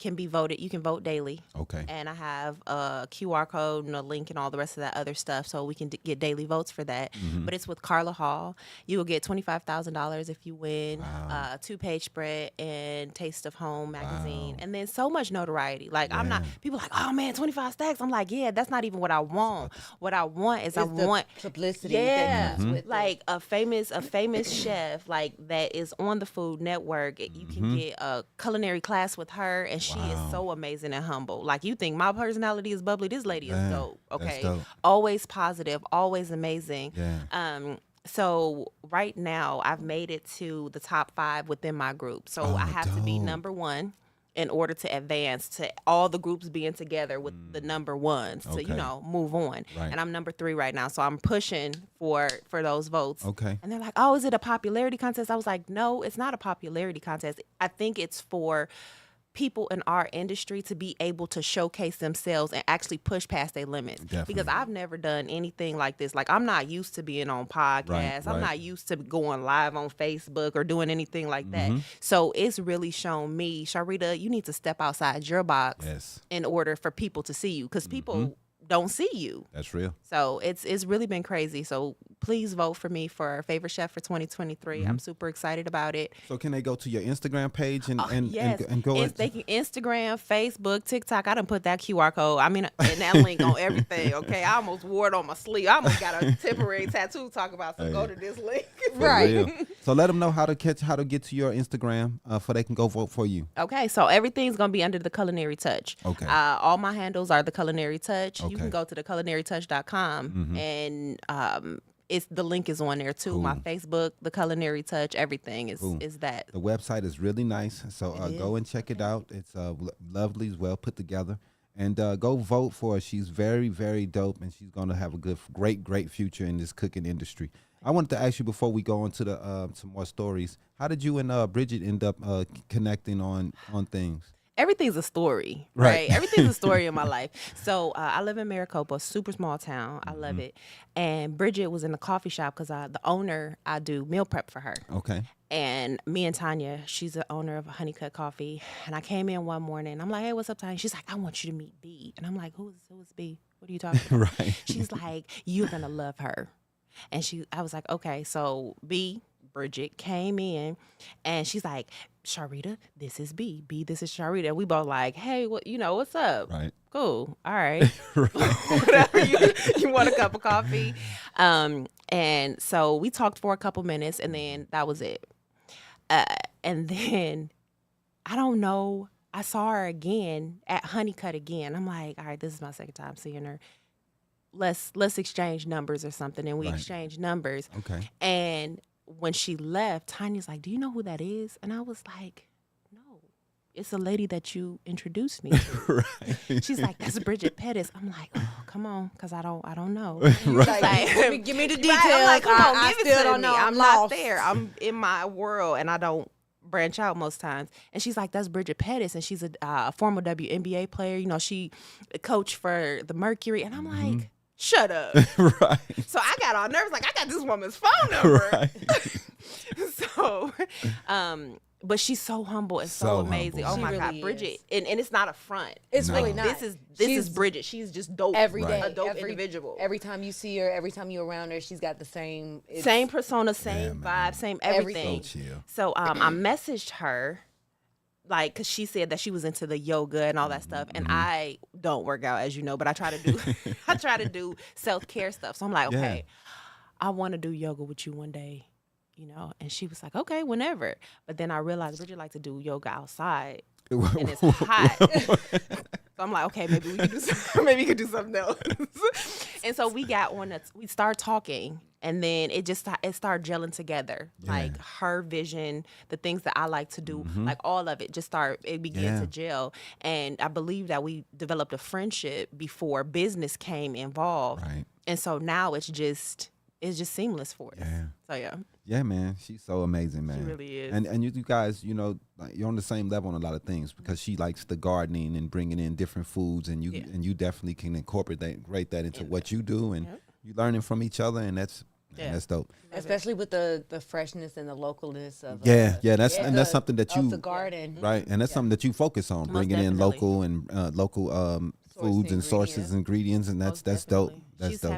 can be voted. You can vote daily. Okay. And I have a QR code and a link and all the rest of that other stuff, so we can get daily votes for that. But it's with Carla Hall. You will get $25,000 if you win. Wow. 2-page spread and Taste of Home magazine, and then so much notoriety. Like I'm not. People are like, oh man, 25 stacks. I'm like, yeah, that's not even what I want. What I want is I It's the want publicity. yeah, that comes with it. like a famous chef like that is on the Food Network. You can get a culinary class with her, and she is so amazing and humble. Like you think my personality is bubbly, this lady is Man, dope. that's Okay, dope. always positive, always amazing. Yeah. So right now, I've made it to the top 5 within my group. So I have to be dope. number 1 in order to advance to all the groups being together with the number 1s to, Okay. move on. Right. And I'm number 3 right now. So I'm pushing for those votes. Okay. And they're like, oh, is it a popularity contest? I was like, no, it's not a popularity contest. I think it's for people in our industry to be able to showcase themselves and actually push past their limits. Definitely. Because I've never done anything like this. Like, I'm not used to being on podcasts. I'm right. not used to going live on Facebook or doing anything like that. Mm-hmm. So it's really shown me, Charita, you need to step outside your box Yes. in order for people to see you. Because Mm-hmm. people don't see you. That's real. So it's really been crazy. So please vote for me for favorite chef for 2023. Mm-hmm. I'm super excited about it. So can they go to your Instagram page and Yes, go? They can Instagram, Facebook, TikTok. I done put that QR code. I mean, and that link on everything. Okay, I almost wore it on my sleeve. I almost got a temporary tattoo talk about. So go to this link. For real. So let them know how to get to your Instagram, so they can go vote for you. Okay, so everything's gonna be under the Culinary Touch. Okay. All my handles are the Culinary Touch. You Okay. can go to theculinarytouch.com and it's the link is on there too. Cool. My Facebook, the Culinary Touch, everything is Cool. is that. The website is really nice, so go and check it out. It's lovely, well put together, and go vote for her. She's very, very dope, and she's gonna have a great future in this cooking industry. I wanted to ask you before we go into the some more stories. How did you and Bridget end up connecting on things? Everything's a story, Right. right? Everything's a story in my life. So I live in Maricopa, super small town. I love it. And Bridget was in the coffee shop because the owner, I do meal prep for her. Okay. And me and Tanya, she's the owner of Honeycut Coffee. And I came in one morning. I'm like, hey, what's up, Tanya? She's like, I want you to meet B. And I'm like, who is B? What are you talking about? Right. She's like, you're going to love her. And I was like, okay. So Bridget came in and she's like, Charita, this is B. B, this is Charita. We both like, hey, what's up? Right. Cool. All right. Whatever. You want a cup of coffee? And so we talked for a couple minutes and then that was it. And then I don't know. I saw her again at Honeycut again. I'm like, all right, this is my second time seeing her. Let's exchange numbers or something. And we Right. exchanged numbers. Okay. And when she left, Tanya's like, do you know who that is? And I was like, no, it's a lady that you introduced me to. Right. She's like, that's Bridget Pettis. I'm like, oh, come on, because I don't know. Right. Like, give me the right, details. I'm like, come on, I give still it to don't me. know. I'm lost. not there. I'm in my world, and I don't branch out most times. And she's like, that's Bridget Pettis, and she's a former WNBA player. She coached for the Mercury. And I'm like, shut up. Right. So I got all nervous, like, I got this woman's phone number. Right. So, but she's so humble and so So amazing. humble. Oh She my really God, Bridget, is. and it's not a front. It's No. really not. This She's is Bridget. She's just dope every Right. day. a dope every, individual. Every time you see her, every time you're around her, she's got the same. Same persona, same man. vibe, same Everything. everything. So chill. So I messaged her, like, cause she said that she was into the yoga and all that stuff, and I don't work out, as you know, but I try to do self-care stuff. So I'm like, Yeah. okay, I want to do yoga with you one day, And she was like, okay, whenever. But then I realized Bridget liked to do yoga outside, and it's hot. So I'm like, okay, maybe we could do something else. And so we got on. We started talking, and then it started gelling together. Yeah. Like her vision, the things that I like to do, like all of it it began Yeah. to gel. And I believe that we developed a friendship before business came involved. Right. And so now it's just seamless for us. Yeah. So yeah. Yeah, man. She's so amazing, man. really is. And you guys, like, you're on the same level on a lot of things because she likes the gardening and bringing in different foods, and you definitely can incorporate that into what you do, and you learning from each other, and that's dope. Especially with the freshness and the localness of That's something that you of the garden. right, and that's something that you focus on, Most bringing in definitely. local and local foods and sources, ingredients, and that's dope. Definitely. That's She's dope.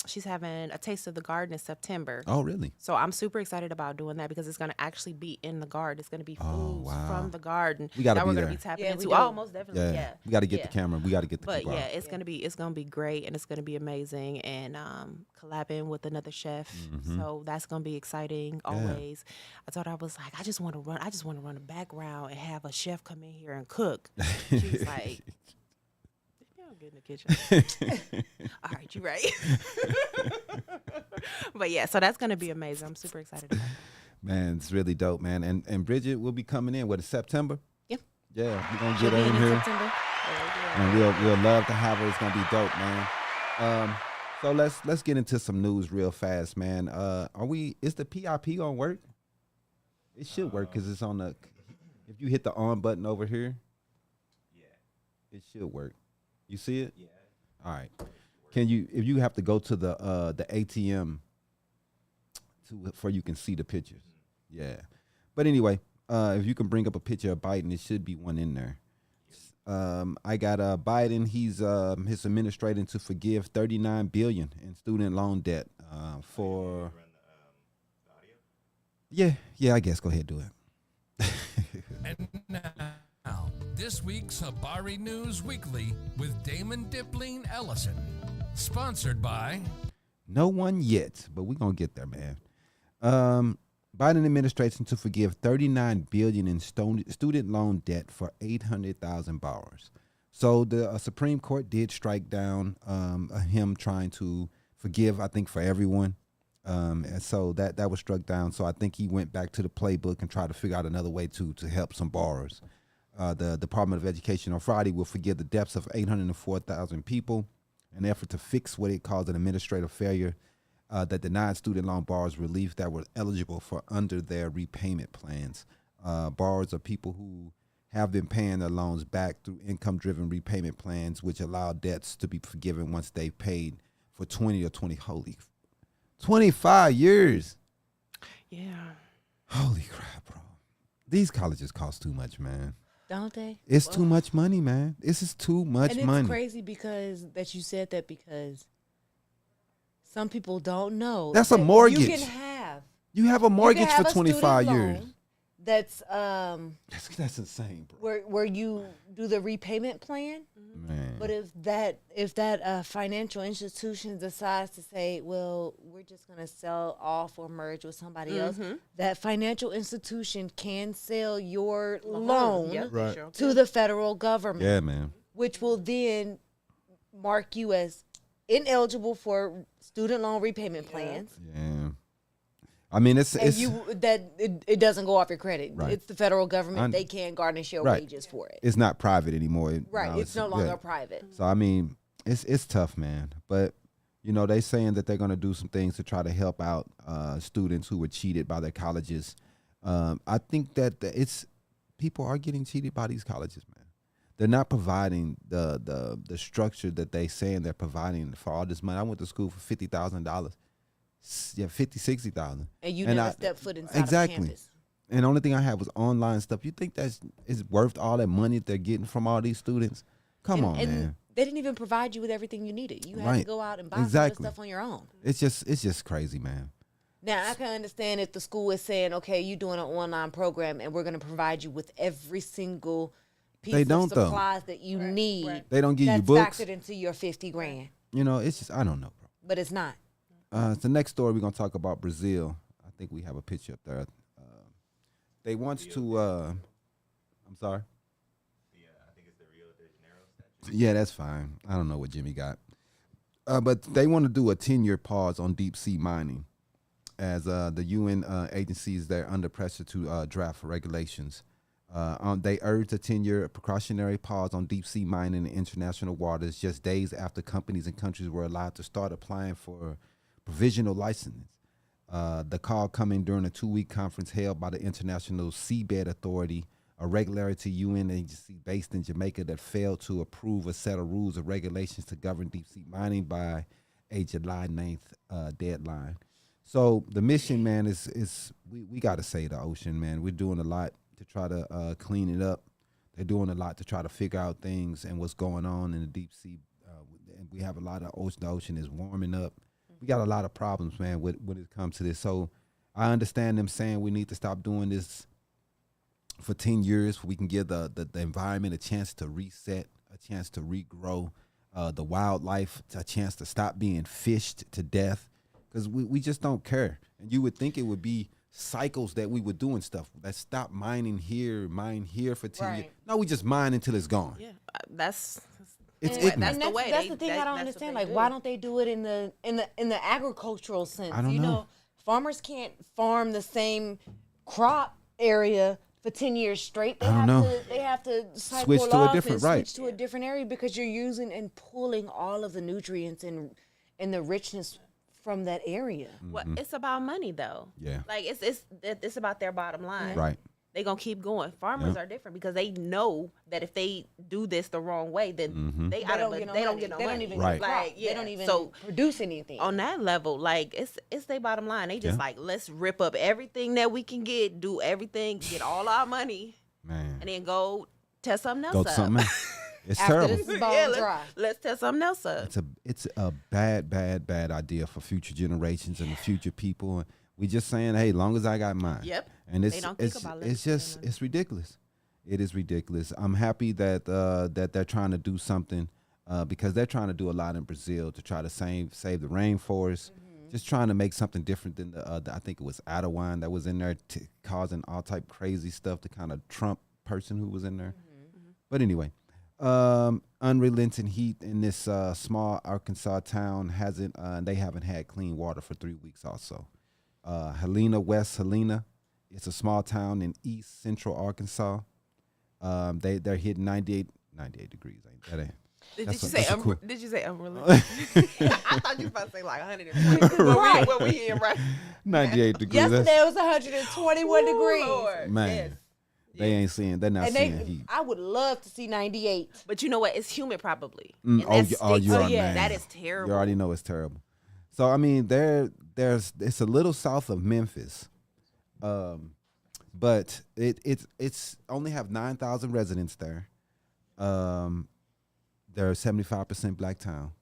she's having a taste of the garden in September. Oh, really? So I'm super excited about doing that because it's going to actually be in the garden. It's going to be foods wow. from the garden We gotta that be we're going there. to be tapping Yeah, we into. do. Oh, most definitely. Yeah. We got to get Yeah. the camera. We got to get the But people yeah, out. it's gonna be great, and it's gonna be amazing, and collabing with another chef, so that's gonna be exciting always. I told her, I was like, I just want to run a background and have a chef come in here and cook. She was like, "Yeah, I'll get in the kitchen." All right, you right. But yeah, so that's gonna be amazing. I'm super excited about it. Man, it's really dope, man. And Bridget will be coming in. What, in September? Yeah. Yeah, we're gonna She'll get be her in here. September. And we'll love to have her. It's gonna be dope, man. So let's get into some news real fast, man. Is the PIP gonna work? It should work because it's on the. If you hit the on button over here, yeah, it should work. You see it? Yeah. All right. Can you, if you have to go to the ATM for you can see the pictures? Yeah. But anyway, if you can bring up a picture of Biden, it should be one in there. I got Biden. He's his administrating to forgive $39 billion in student loan debt for. Yeah, I guess go ahead, do it. And now, this week's Habari News Weekly with Damon Dipling Ellison. Sponsored by... No one yet, but we're going to get there, man. Biden administration to forgive $39 billion in student loan debt for 800,000 borrowers. So the Supreme Court did strike down him trying to forgive, I think, for everyone. And so that was struck down. So I think he went back to the playbook and tried to figure out another way to help some borrowers. The Department of Education on Friday will forgive the debts of 804,000 people in an effort to fix what it calls an administrative failure that denied student loan borrowers relief that were eligible for under their repayment plans. Borrowers are people who have been paying their loans back through income-driven repayment plans, which allow debts to be forgiven once they've paid for 25 years. Yeah. Holy crap, bro. These colleges cost too much, man. Don't they? It's too much money, man. This is too much and it's money. crazy because that you said that because some people don't know. That's a that mortgage. You have a mortgage have for a student 25 years. loan That's That's insane, bro. where you do the repayment plan. Man. But if that financial institution decides to say, well, we're just going to sell off or merge with somebody else, that financial institution can sell your loan Right. to the federal government. Yeah, man. Which will then mark you as ineligible for student loan repayment plans. Yeah. I mean, it's it doesn't go off your credit. Right. It's the federal government. They can't garnish your wages for it. It's not private anymore. Right. It's no longer private. So I mean, it's tough, man. But you know, they saying that they're going to do some things to try to help out students who were cheated by their colleges. I think that people are getting cheated by these colleges, man. They're not providing the structure that they saying they're providing for all this money. I went to school for $50,000. Yeah, 50,000-60,000. And you never stepped foot inside exactly. of campus. And the only thing I had was online stuff. You think is worth all that money they're getting from all these students? Come on, man. They didn't even provide you with everything you needed. You had to go out and buy some of the stuff on your own. It's just crazy, man. Now, I can understand if the school is saying, okay, you're doing an online program and we're going to provide you with every single piece of supplies that you need. Right. They don't give you books. That's factored into your $50,000. You know, it's just, I don't know, bro. But it's not. The next story we're going to talk about Brazil. I think we have a picture up there. They want to, I'm sorry? Yeah, I think it's the Rio de Janeiro statue. Yeah, that's fine. I don't know what Jimmy got. But they want to do a 10-year pause on deep sea mining as the UN agencies, they're under pressure to draft regulations. They urged a 10-year precautionary pause on deep sea mining in international waters just days after companies and countries were allowed to start applying for provisional licenses. The call coming during a 2-week conference held by the International Seabed Authority, a regulatory UN agency based in Jamaica that failed to approve a set of rules and regulations to govern deep sea mining by a July 9th deadline. So the mission, man, is we got to save the ocean, man. We're doing a lot to try to clean it up. They're doing a lot to try to figure out things and what's going on in the deep sea. And we have a lot of ocean. The ocean is warming up. We got a lot of problems, man, when it comes to this. So I understand them saying we need to stop doing this for 10 years so we can give the environment a chance to reset, a chance to regrow, the wildlife a chance to stop being fished to death, because we just don't care. And you would think it would be cycles that we would do and stuff. Let's stop mining here, mine here for 10 years. No, we just mine until it's gone. Yeah, that's It's And ignorant. That's the way That's they- the thing that- I don't that's what understand. they Like, do. why don't they do it in the agricultural sense? I don't know. Farmers can't farm the same crop area for 10 years straight. They I don't know. They have to cycle Switch to a off different- and right. switch to a different area because you're using and pulling all of the nutrients and the richness from that area. Well, it's about money though. Yeah. Like it's about their bottom line. Right. They gonna keep going. Farmers are different because they know that if they do this the wrong way, then they don't get no They money. don't even Right. get crop. Like, They don't even so produce anything. on that level, like it's their bottom line. They just like, let's rip up everything that we can get, do everything, get all our money, Man. and then go test something else Go up. to something else. It's After terrible. this is bone dry. Let's test something else up. It's a bad idea for future generations and the future people. We just saying, hey, long as I got mine. Yep. And They don't think about it's letting just them. it's ridiculous. It is ridiculous. I'm happy that that they're trying to do something because they're trying to do a lot in Brazil to try to save the rainforest. Just trying to make something different than the I think it was Adawine that was in there causing all type crazy stuff. The kind of Trump person who was in there. But anyway. Unrelenting heat in this small Arkansas town they haven't had clean water for 3 weeks also. West Helena, it's a small town in east central Arkansas. They're hitting 98 degrees. Did That's you a- say that's a cool- did you say unrealistic? I thought you were about to say like 120. Right. What we in, right? 98 degrees. Yesterday it was 121 degrees. Lord. Man, Yes. they're not And seeing heat. I would love to see 98. But you know what? It's humid probably. Mm, And oh, that you- oh, sticks. you are, yeah. man. That is terrible. You already know it's terrible. So I mean, it's a little south of Memphis, but it's only have 9,000 residents there. They're a 75% black town.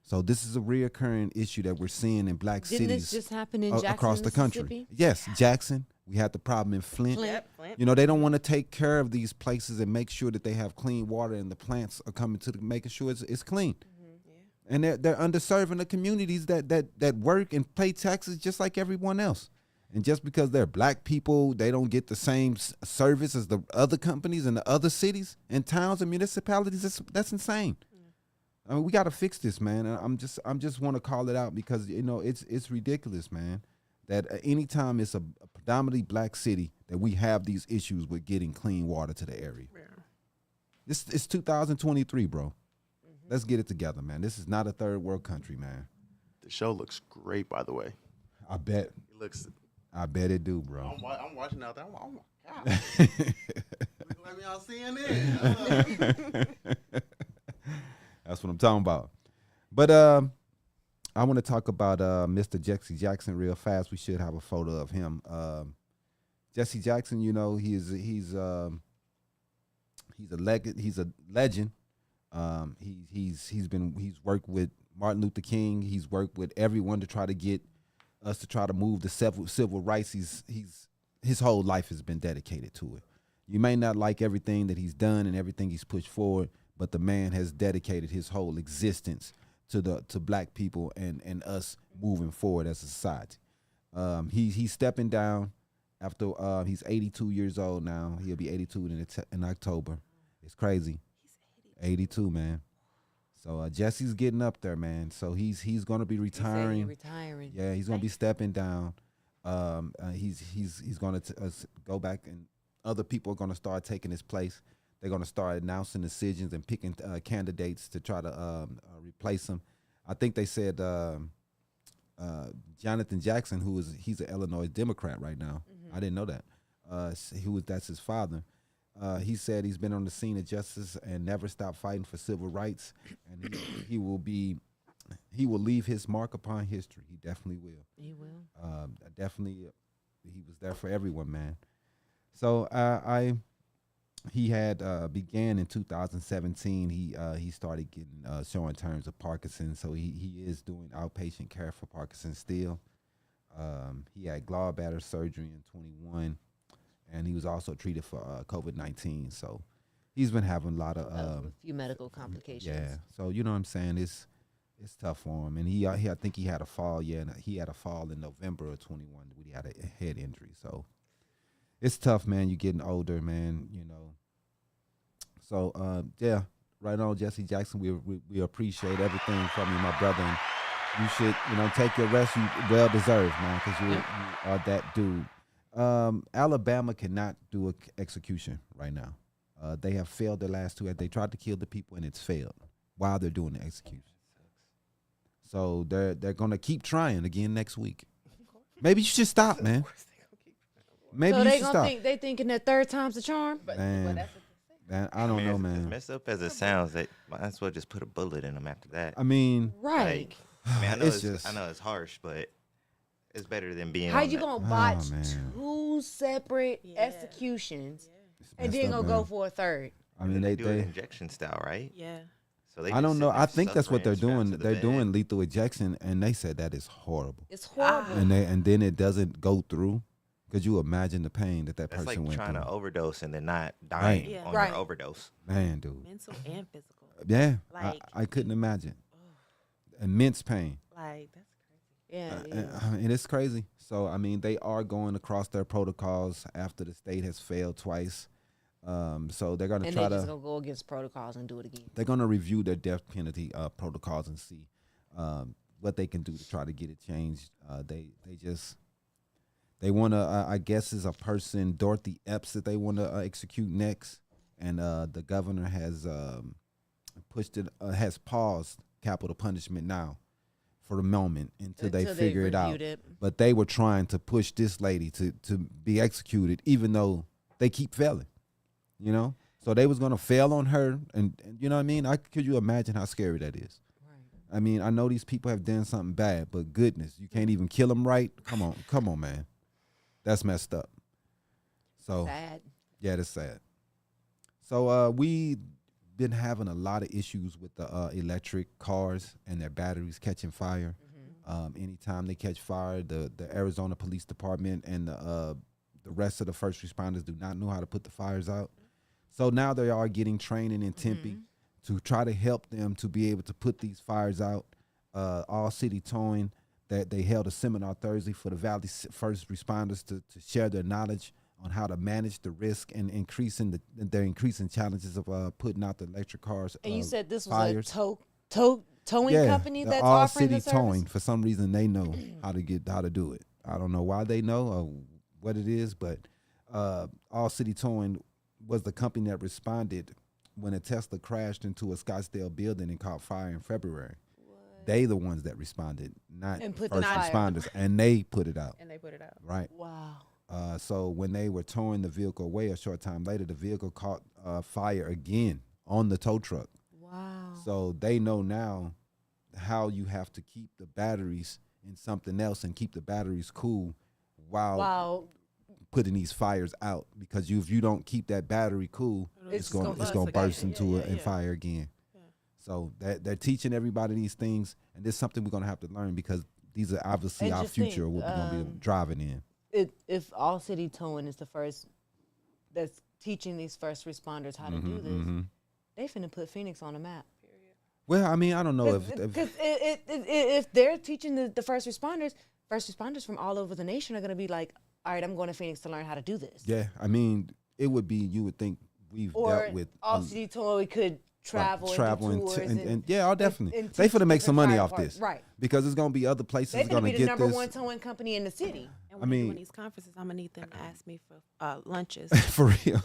So this is a reoccurring issue that we're seeing in black Didn't cities this just happen in Jackson, across the country. Mississippi? Yes, Jackson. We had the problem in Flint. Yep, Flint. You know, they don't want to take care of these places and make sure that they have clean water and the plants are coming to making sure it's clean. And they're underserving the communities that work and pay taxes just like everyone else. And just because they're black people, they don't get the same service as the other companies in the other cities and towns and municipalities. That's insane. I mean, we got to fix this, man. And I'm just want to call it out because you know it's ridiculous, man. That anytime it's a predominantly black city that we have these issues with getting clean water to the area. It's 2023, bro. Let's get it together, man. This is not a third world country, man. The show looks great, by the way. I bet it do, bro. I'm watching out there. Oh my god! Let me on CNN. That's what I'm talking about. But I want to talk about Mr. Jesse Jackson real fast. We should have a photo of him. Jesse Jackson, you know, he's a legend. He's worked with Martin Luther King. He's worked with everyone to try to get us to try to move the civil rights. His whole life has been dedicated to it. You may not like everything that he's done and everything he's pushed forward, but the man has dedicated his whole existence to black people and us moving forward as a society. He's stepping down after he's 82 years old now. He'll be 82 in October. It's crazy. 82, man. So Jesse's getting up there, man. So he's gonna be retiring. Retiring. Yeah, he's gonna be stepping down. He's gonna go back, and other people are gonna start taking his place. They're gonna start announcing decisions and picking candidates to try to replace him. I think they said Jonathan Jackson, he's an Illinois Democrat right now. I didn't know that. That's his father. He said he's been on the scene of justice and never stopped fighting for civil rights, and he will leave his mark upon history. He definitely will. He will. He was there for everyone, man. So he had began in 2017. He started getting showing terms of Parkinson's, so he is doing outpatient care for Parkinson's still. He had gallbladder surgery in 21. And he was also treated for COVID-19. So he's been having a lot of A few medical complications. yeah. So you know what I'm saying? It's tough for him. And I think he had a fall. Yeah, and he had a fall in November of 21 when he had a head injury. So it's tough, man. You're getting older, man. You know. So yeah, Right on, Jesse Jackson. We appreciate everything from you, my brother. And you should, take your rest. You well deserved, man, because you are that dude. Alabama cannot do an execution right now. They have failed the last two. They tried to kill the people, and it's failed while they're doing the execution. So they're gonna keep trying again next week. Maybe you should stop, man. Maybe so you they should gonna stop. They thinking that third time's the charm. Man, I don't know, man. As messed up as it sounds, they might as well just put a bullet in them after that. I mean, Right. I know it's I know it's harsh, but it's better than being. How on you that. gonna botch man. 2 separate executions it's and messed then up, gonna go man. for a third? I mean, they do it they injection style, right? Yeah. So they I just don't know. sit there I think that's what they're suffering, doing. strapped to the They're bed. doing lethal ejection, and they said that is horrible. It's horrible. And then it doesn't go through. Could you imagine the pain that That's person like went trying through? to overdose and then not dying Yeah. on Right. your overdose. Man, dude. Mental and physical. Yeah, Like- I couldn't imagine. Immense pain. Like that's crazy. Yeah. And it's crazy. So, I mean, they are going across their protocols after the state has failed twice. So they're going to And try they just to gonna go against protocols and do it again. they're going to review their death penalty protocols and see what they can do to try to get it changed. They want to, I guess, is a person, Dorothy Epps, that they want to execute next. And the governor has has paused capital punishment now for the moment until they figure it out. But they were trying to push this lady to be executed, even though they keep failing, So they was going to fail on her. And you know what I mean? Could you imagine how scary that is? Right. I mean, I know these people have done something bad, but goodness, you can't even kill them right? Come on, man. That's messed up. So Sad. yeah, that's sad. So we been having a lot of issues with the electric cars and their batteries catching fire. Anytime they catch fire, the Arizona Police Department and the rest of the first responders do not know how to put the fires out. So now they are getting training in Tempe to try to help them to be able to put these fires out. All City Towing, that they held a seminar Thursday for the Valley first responders to share their knowledge on how to manage the risk and their increasing challenges of putting out the electric cars. And you said this was fires. a towing company that's All offering City the service? Towing. For some reason, they know how to do it. I don't know why they know or what it is, but All City Towing was the company that responded when a Tesla crashed into a Scottsdale building and caught fire in February. They the ones that responded, not And put first the fire. responders, and they put it out. And they put it out. Right. Wow. So when they were towing the vehicle away, a short time later, the vehicle caught fire again on the tow truck. Wow. So they know now how you have to keep the batteries in something else and keep the batteries cool while putting these fires out. Because if you don't keep that battery cool, it's going to burst into and fire again. So they're teaching everybody these things, and this is something we're going to have to learn because these are obviously And our just future, think, what we're going to be driving in. If All City Towing is the first that's teaching these first responders how to do this, they finna put Phoenix on the map. Well, I mean, I don't know Because if they're teaching the first responders from all over the nation are going to be like, all right, I'm going to Phoenix to learn how to do this. Yeah, I mean, it would be, you would think we've dealt with. All City Towing could travel and, tours and yeah, I'll definitely. and They teach finna make some money different off fire this. Right. Because it's going to be other places They're going going to to be the get number this. one towing company in the city. And when they're doing these conferences, I'm gonna need them to ask me for lunches. For real.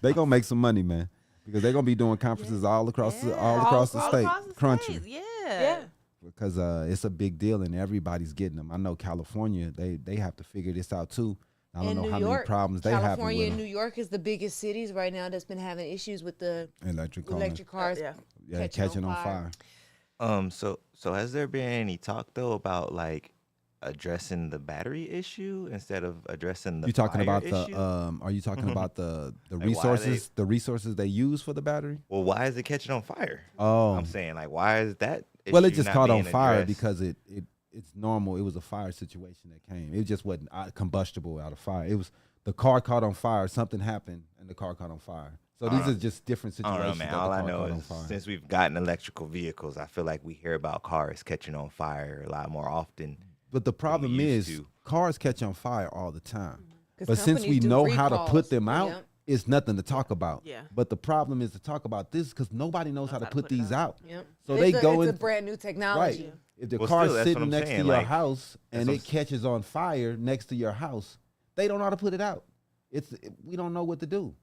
They going to make some money, man. Because they're going to be doing conferences all across the state. Crunchy. Yeah. Because it's a big deal and everybody's getting them. I know California, they have to figure this out too. I don't know how many problems they have with California and them. New York is the biggest cities right now that's been having issues with the Electric cars catching on fire. So has there been any talk though about like addressing the battery issue instead of addressing the You talking fire about issue? are you talking about the Like, why resources the resources they use for the battery? Well, why is it catching on fire? Oh, I'm saying like why is that well, it issue just not caught on being fire addressed? because it's normal. It was a fire situation that came. It just wasn't combustible out of fire. It was the car caught on fire. Something happened and the car caught on fire. So these are just different I don't situations. know, man. that All the I car know caught on is fire. since we've gotten electrical vehicles, I feel like we hear about cars catching on fire a lot more often. But the problem used is to. cars catch on fire all the time. 'Cause But since companies we do know how to recalls. put them out, Yep. it's nothing to talk about. Yeah. But the problem is to talk about this because nobody knows how to put these out. Yep. So It's they a, go it's in a brand new technology. right. If the Well, car's still, that's what sitting I'm next saying, to your like, house and that's it catches on fire next to your house, they don't know how to put it out. We don't know what to do.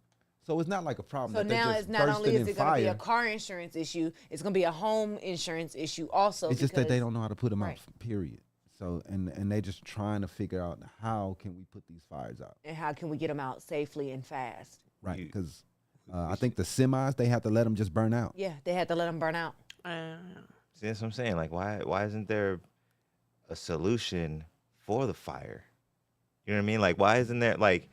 So it's not like a problem. So that they're now just it's not only bursting is in it going to be a fire. car insurance issue, it's going to be a home insurance issue also. It's just that they because- don't know how to put them Right. out. Period. So and they just trying to figure out how can we put these fires out. And how can we get them out safely and fast? Right. You- Because I think the semis they have to let them just burn out. Yeah, they had to let them burn out. See, that's what I'm saying. Like, why isn't there a solution for the fire? You know what I mean? Like, why isn't there like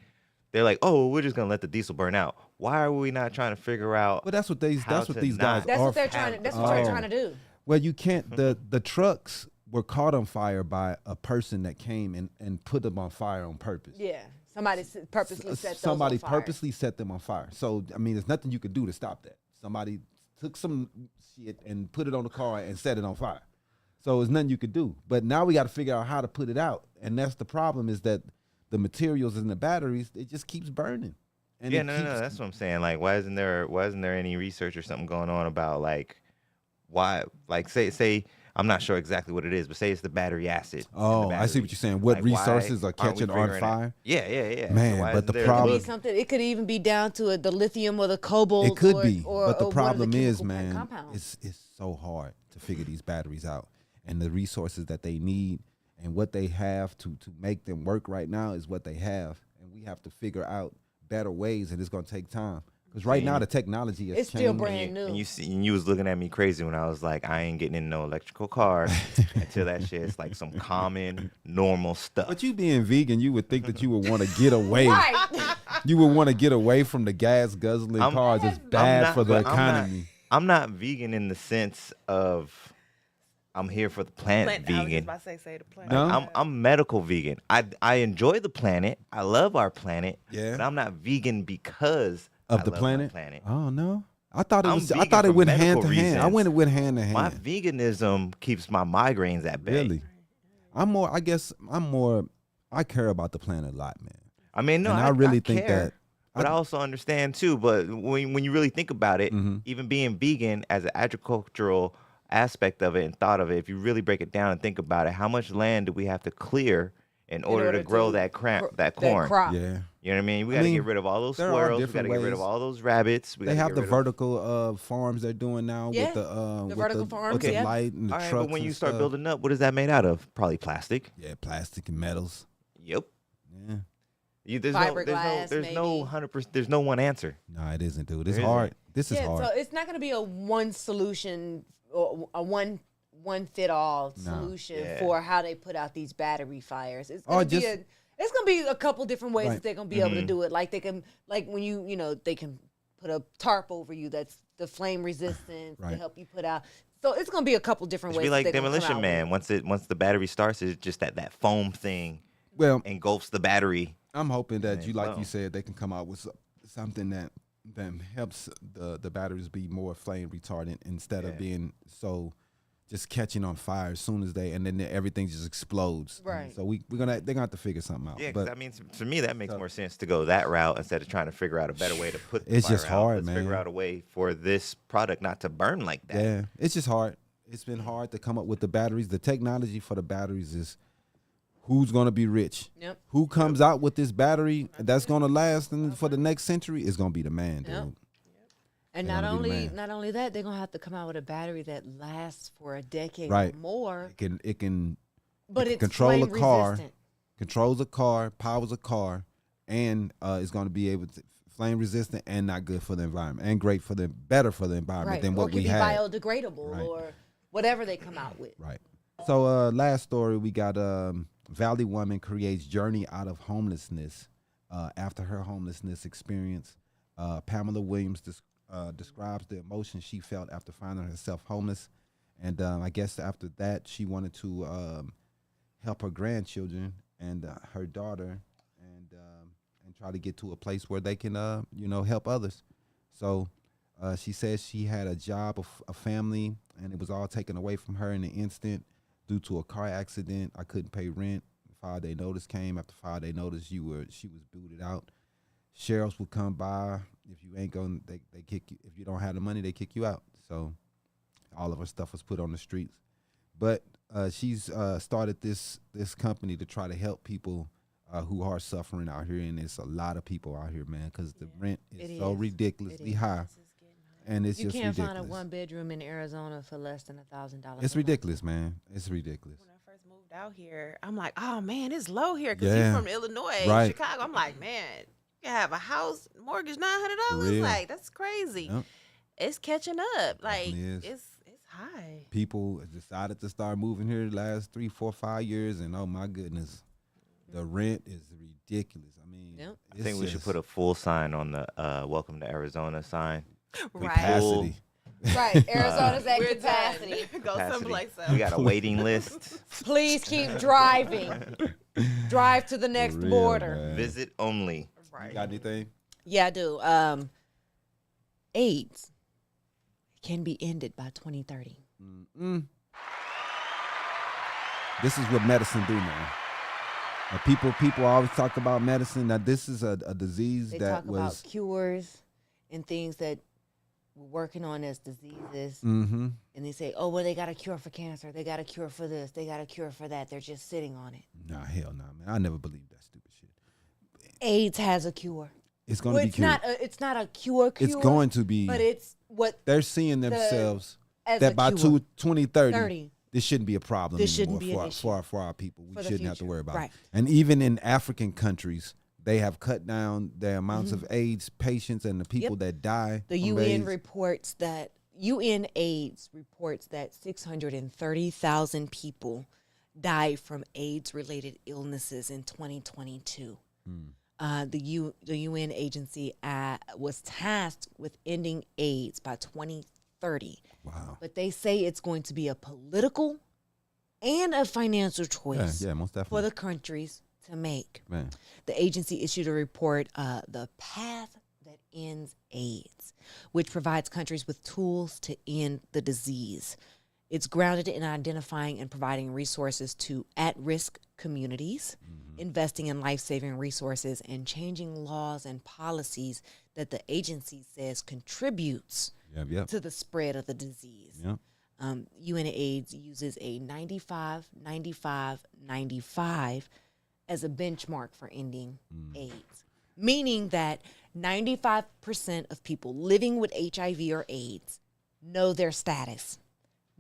they're like, oh, we're just gonna let the diesel burn out. Why are we not trying to figure out? But that's what these how that's what to these not guys That's are. what they're trying to. That's what they're Oh. trying to do. Well, you can't. The trucks were caught on fire by a person that came and put them on fire on purpose. Yeah, somebody purposely set those Somebody on fire. purposely set them on fire. So I mean, there's nothing you could do to stop that. Somebody took some shit and put it on the car and set it on fire. So there's nothing you could do. But now we got to figure out how to put it out, and that's the problem. Is that the materials in the batteries it just keeps burning. And Yeah, it no, keeps, that's what I'm saying. Like, why isn't there any research or something going on about like why, like, say I'm not sure exactly what it is, but say it's the battery acid. in the Oh, I see battery. what you're saying. What Like, why resources are aren't we catching on figuring it- fire? Yeah. Man, Why but isn't the there- problem- It could be something. It could even be down to the lithium or the cobalt. It could or, be, or, but the or one of problem is, chemical man, compounds. it's so hard to figure these batteries out, and the resources that they need and what they have to make them work right now is what they have, and we have to figure out better ways, and it's going to take time because right now the technology has It's still changed. brand new. And you was looking at me crazy when I was like, I ain't getting in no electrical car until that shit's like some common, normal stuff. But you being vegan, you would think that you would want to get away. Right. You would want to get away from the gas guzzling I'm- cars. It's I'm bad not- for the but I'm not- economy. I'm not vegan in the sense of I'm here for the planet I was just vegan. about to say the planet. No? I'm medical vegan. I enjoy the planet. I love our planet. Yeah. But I'm not vegan because Of I the love my planet? Oh no, I thought it I'm was. I vegan thought it for went hand medical to hand. I reasons. went it went hand to hand. My veganism keeps my migraines at bay. Really, I guess I'm more. I care about the planet a lot, man. I mean, no, And I really think care, that- But I also understand too. But when you really think about it, Mhm. even being vegan as an agricultural aspect of it and thought of it, if you really break it down and think about it, how much land do we have to clear in order to grow that corn? crop. Yeah, You know what I mean? We got to mean, get rid of all those there are squirrels. We got different to get rid of ways. all those rabbits. We they gotta have get the rid of- vertical farms they're doing now Yeah, with the with vertical farms, with the yeah. light and the All right, trucks. but when and you start stuff. building up, what is that made out of? Probably plastic. yeah, plastic and metals. Yep. Yeah, There's Fiberglass, there's no maybe. 100%. There's no one answer. no, it isn't, dude. It's There hard. isn't. This is Yeah, hard. so it's not going to be a one solution or a one fit all No. solution Yeah. for how they put out these battery fires. It's Oh, going to be just- it's going to be a couple different ways Right. that they're going to be able to Mhm. do it. Like they can, like when they can put a tarp over you that's the flame resistant to Right. help you put out. So it's going to be a couple different It should ways. be like that they're gonna come Demolition out Man. with. Once the battery starts, it's just that foam thing well, engulfs the battery. I'm hoping that Yeah, you, like well. you said, they can come out with something that helps the batteries be more flame retardant instead Yeah. of being so just catching on fire as soon as and then everything just explodes. Right. So they're gonna have to figure something out. Yeah, but because I mean, to me, that makes So- more sense to go that route instead of trying to figure out a better way to put the It's fire just out. hard, Let's man. figure out a way for this product not to burn like that. yeah, it's just hard. It's been hard to come up with the batteries. The technology for the batteries is who's gonna be rich. Yep. Who comes out with this battery that's gonna last for the next century is gonna be the man, dude. Yep. And They not wanna be the only man. not only that, they're gonna have to come out with a battery that lasts for a decade Right. or more. It can But can it's control a flame car. resistant. controls a car, powers a car, and is going to be able to flame resistant and not good for the environment and better for the environment Right. than or what it could we be have. biodegradable Right. or whatever they come out with. Right. So last story we got Valley woman creates journey out of homelessness after her homelessness experience. Pamela Williams describes the emotion she felt after finding herself homeless, and I guess after that she wanted to help her grandchildren and her daughter and try to get to a place where they can help others. So she says she had a job, a family, and it was all taken away from her in an instant due to a car accident. I couldn't pay rent. 5-day notice came. After 5-day notice, she was booted out. sheriffs would come by. If you ain't going, they kick you. If you don't have the money, they kick you out. So all of her stuff was put on the streets. But she's started this company to try to help people who are suffering out here, and it's a lot of people out here, man, because the rent is so ridiculously high, and it's You just can't ridiculous. find a 1-bedroom in Arizona for less than $1,000. It's ridiculous, man. It's ridiculous. When I first moved out here, I'm like, oh man, it's low here because Yeah. you're from Illinois, Right. Chicago. I'm like, man, you can have a house mortgage For $900. real. Like that's crazy. Yep. It's catching up. Like Definitely is. it's high. People decided to start moving here the last 3, 4, 5 years, and oh my goodness, the rent is ridiculous. I mean, Yep. I think we should put a full sign on the "Welcome to Arizona" sign. Right. capacity. Right. Arizona's at We're capacity. done. Go Capacity. someplace else. We got a waiting list. Please keep driving. Drive to the next real, border. man. Visit only. You got anything? Yeah, I do. AIDS can be ended by 2030. This is what medicine do, man. People always talk about medicine. Now this is a disease They that talk was. about cures and things that we're working on as diseases. Mm-hmm. And they say, oh, well, they got a cure for cancer. They got a cure for this. They got a cure for that. They're just sitting on it. Nah, hell nah, man. I never believed that stupid shit. AIDS has a cure. It's going to Well, be it's cured. it's not a cure. It's going to be. But it's what They're seeing themselves as that a by cure. 2030, 30. this shouldn't be a problem This anymore shouldn't be an issue. for our people. We For the shouldn't have to future. worry about Right. it. And even in African countries, they have cut down the amounts Mm-hmm. of AIDS patients and the people that die. The from UN AIDS. reports that UNAIDS reports that 630,000 people died from AIDS-related illnesses in 2022. The UN agency was tasked with ending AIDS by 2030, Wow. but they say it's going to be a political and a financial choice Yeah, most for definitely. the countries to make. Man. The agency issued a report, The Path That Ends AIDS, which provides countries with tools to end the disease. It's grounded in identifying and providing resources to at-risk communities, investing in life-saving resources, and changing laws and policies that the agency says contributes Yep. to the spread of the disease. Yep. UNAIDS uses a 95-95-95 as a benchmark for ending AIDS, meaning that 95% of people living with HIV or AIDS know their status.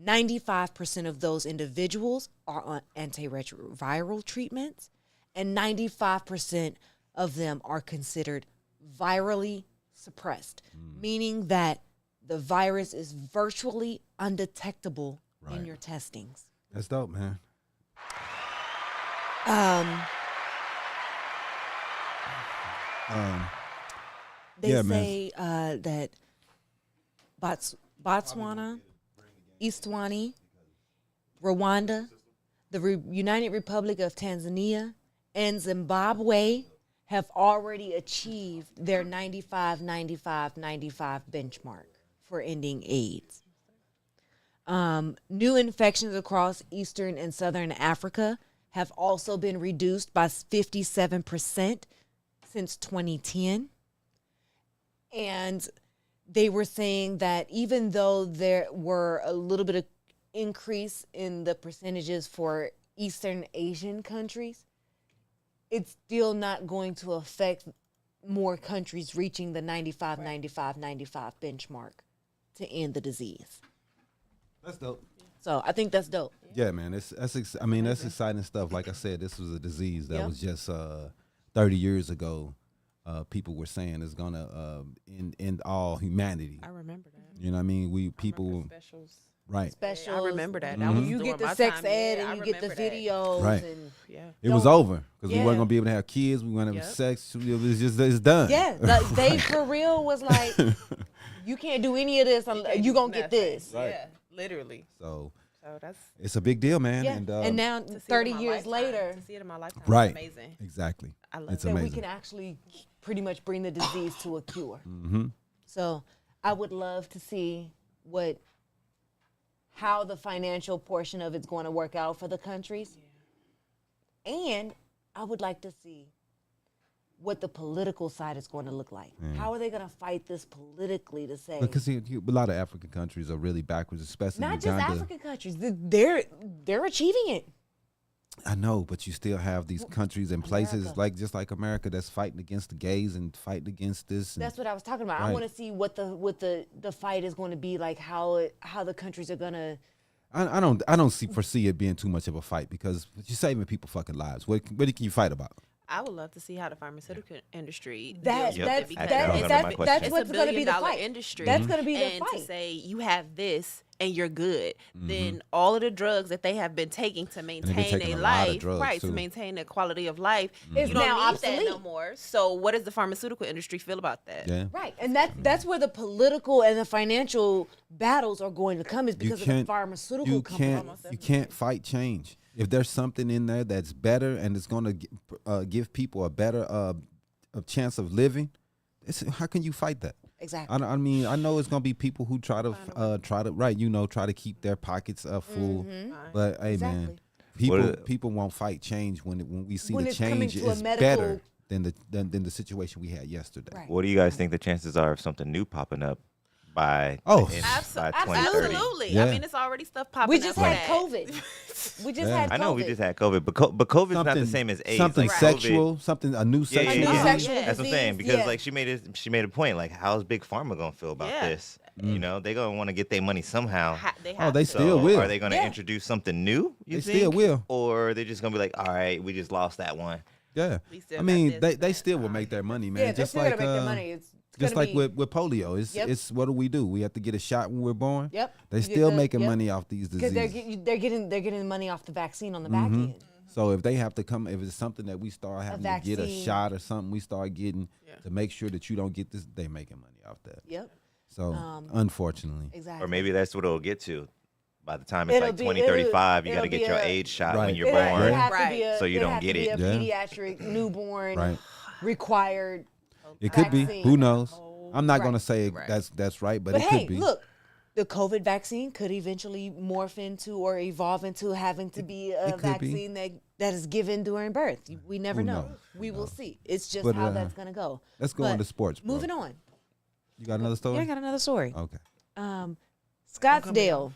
95% of those individuals are on antiretroviral treatments, and 95% of them are considered virally suppressed, meaning that the virus is virtually undetectable in Right. your testings. That's dope, man. They Yeah, man. say that Botswana, Eswatini, Rwanda, the United Republic of Tanzania, and Zimbabwe have already achieved their 95-95-95 benchmark for ending AIDS. New infections across Eastern and Southern Africa have also been reduced by 57% since 2010. And they were saying that even though there were a little bit of increase in the percentages for Eastern Asian countries, it's still not going to affect more countries reaching the 95-95-95 benchmark to end the disease. That's dope. So I think that's dope. Yeah, man. That's exciting stuff. Like I said, this was a disease that Yep. was just 30 years ago. People were saying it's gonna end all humanity. I remember that. You know what I mean? We people, Specials. right? Special. I remember that. Mm-hmm. That was You during get the my sex time. ed Yeah, I and you get the remember that. videos. Right. And Yeah. It was Don't- over because we Yeah. weren't gonna be able to have kids. We weren't gonna have Yep. sex. It's done. yeah, like they for real was like, you can't do any of this. You gonna get this. Right. Yeah, literally. So So that's it's a big deal, man. Yeah. And now, to see it in 30 my years lifetime. later, To see it in my lifetime. right, Is amazing. exactly. I love It's it. that we amazing. can actually pretty much bring the disease to a cure. Mm-hmm. So I would love to see how the financial portion of it's going to work out for the countries. And I would like to see what the political side is going to look like. How are they going to fight this politically to say? Because a lot of African countries are really backwards, especially Not Uganda. just African countries. They're achieving it. I know, but you still have these countries and places America. just like America that's fighting against the gays and fighting against this. And That's what I was talking about. I Right. want to see what the fight is going to be like. How the countries are going to. I don't foresee it being too much of a fight because you're saving people fucking lives. What can you fight about? I would love to see how the pharmaceutical industry That, deals with that's it because that was that's my that's, question. that's it's what's a going to be the billion-dollar fight. industry. That's going to be the and fight. to say you have this and you're good, Mm-hmm. then all of the drugs that they have been taking to they've been maintain taking a a lot of life, drugs, right, too. to maintain the quality of life, Is you don't now need that no obsolete. more. So what does the pharmaceutical industry feel about that? Yeah. Right, and that's where the political and the financial battles are going to come is because of the pharmaceutical you companies. can't fight change. If there's something in there that's better and it's going to give people a better a chance of living, how can you fight that? Exactly. I mean, I know it's going to be people who try to keep their pockets full. But hey, man, Exactly. people won't fight change when we see When the it's coming change to a is medical- better than the situation we had yesterday. Right. What do you guys think the chances are of something new popping up by Oh. by 2030? Absolutely. Yeah. I mean, it's already stuff popping We up. just for had that. COVID. We just had COVID. I know we just had COVID, but COVID's not the same as AIDS. Something Like, sexual, something a new Yeah, sexual. A new yeah. sexual That's what I'm saying disease, because yeah. like she made a point. Like, how's Big Pharma gonna feel about Yeah. this? You know, they gonna want to get their money somehow. They Oh, have they to. still So will. Are they gonna Yeah. introduce something new? You They think? still will. Or are they just gonna be like, all right, we just lost that one. Yeah, We still I got mean, this, they that. still will make their money, man. Yeah, they're just still like gonna make their money. It's just gonna like be, with polio. It's what do? We have to get a shot when we're born. Yep. They You get still the- making yep. money off these because diseases. they're getting money off the vaccine on the back end. So if they have to come, if it's something that we start having to get a vaccine. shot or something, we start getting to make sure that you don't get this. They making money off that. Yep. So unfortunately, Exactly. Or maybe that's what it'll get to. By the time it's It'll like be- 2035, you it'll got to be get your a- AIDS shot Right. when you're It born. have to Right. be a, So you don't have get to be it. a Yeah. pediatric newborn right? required. It could be. vaccine. Who knows? I'm not Right. gonna say Right. that's right, but But it hey, could be. look, the COVID vaccine could eventually morph into or evolve into having to be a it could be. vaccine that is given during birth. We never Who know. knows? We will see. It's just But, how that's gonna go. let's go But into sports, bro. Moving on. You got another story? Yeah, I got another story. Okay. Scottsdale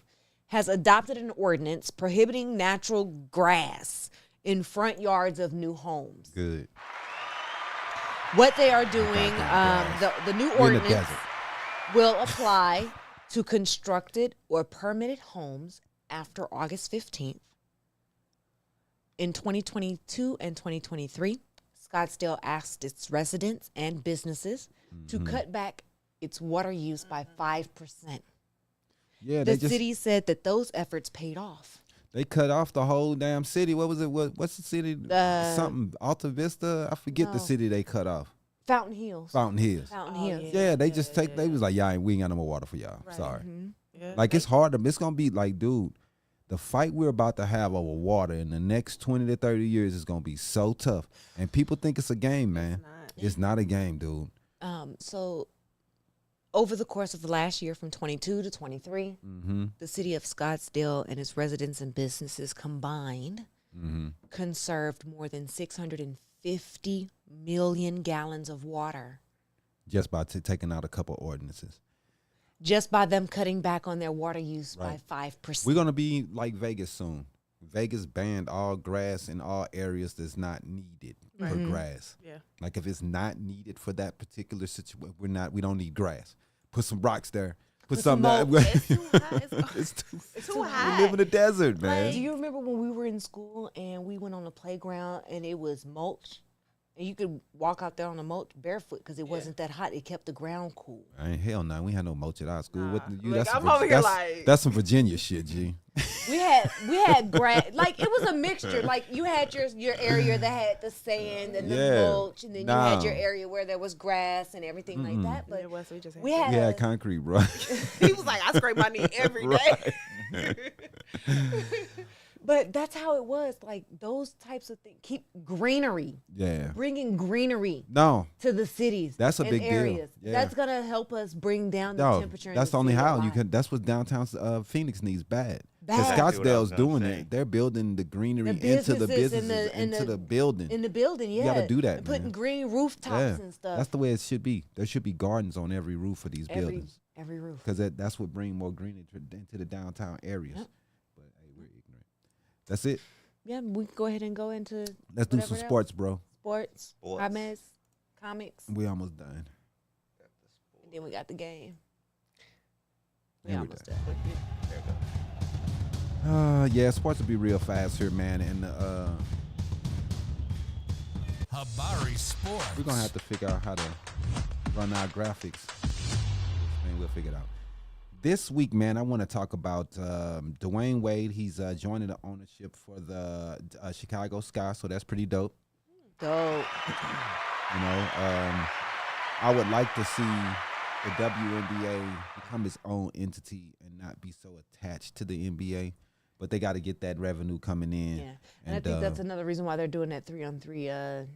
has adopted an ordinance prohibiting natural grass in front yards of new homes. Good. What they are doing, the new We're in the ordinance desert. will apply to constructed or permitted homes after August 15th. In 2022 and 2023, Scottsdale asked its residents and businesses to cut back its water use by 5%. Yeah, The they just city said that those efforts paid off. they cut off the whole damn city. What was it? What's the city? Something Alta Vista. I forget the no. city they cut off. Fountain Hills. Fountain Hills. Fountain Oh, Hills. Yeah, they just take. They was like, yeah, we ain't got no more water for y'all. Sorry. Yeah. Like it's hard. It's gonna be like, dude, the fight we're about to have over water in the next 20 to 30 years is gonna be so tough. And people think it's a game, man. It's not a game, dude. So over the course of the last year from 22 to 23, the city of Scottsdale and its residents and businesses combined conserved more than 650 million gallons of water Just by taking out a couple ordinances. just by them cutting back on their water use Right. by 5%. We're gonna be like Vegas soon. Vegas banned all grass in all areas that's not needed for grass. Yeah. Like if it's not needed for that particular situation, we don't need grass. Put some rocks there. Put some something mulch. It's too hot. it's too, too we hot. live in the desert, Do man. you remember when we were in school and we went on the playground and it was mulch? And you could walk out there on the mulch barefoot because it wasn't that hot. It kept the ground cool. I ain't hell no. We had no mulch at our school. What the, you, Look, that's some I'm over here that's- like- that's some Virginia shit, G. We had grass. Like it was a mixture. Like you had your area that had the sand and the Yeah. mulch, and then you had your No. area where there was grass and everything like that. But It was, we just had we had We a- had concrete, bro. He was like, I scrape my knee every day. But that's how it was. Like those types of things. Keep greenery. Yeah. Bringing greenery No. to the cities. That's a and big deal. areas. Yeah. That's gonna help us bring down the No. temperature. in That's the only city a how you lot. can. That's what downtown Phoenix needs bad. Because Bad. Scottsdale's doing say. it. They're building the greenery The into the businesses businesses, in into the building. In the building, yeah. You gotta do that, And putting man. green rooftops and stuff. That's the way it should be. There should be gardens on every roof of these buildings. Every roof. Because that's what brings more greenery into the downtown areas. Yep. But hey, we're ignorant. That's it. Yeah, we can go ahead and go into Let's do whatever some else. sports, bro. Sports, Sports. hot mess, comics, We almost done. and then we got the game. We Yeah, we're almost done. done. There we go. Yeah, sports will be real fast here, man. And Habari Sports. we're gonna have to figure out how to run our graphics. And we'll figure it out. This week, man, I want to talk about Dwayne Wade. He's joining the ownership for the Chicago Sky, so that's pretty dope. Dope. You know, I would like to see the WNBA become its own entity and not be so attached to the NBA. But they got to get that revenue coming in. Yeah, and I think that's another reason why they're doing that 3-on-3.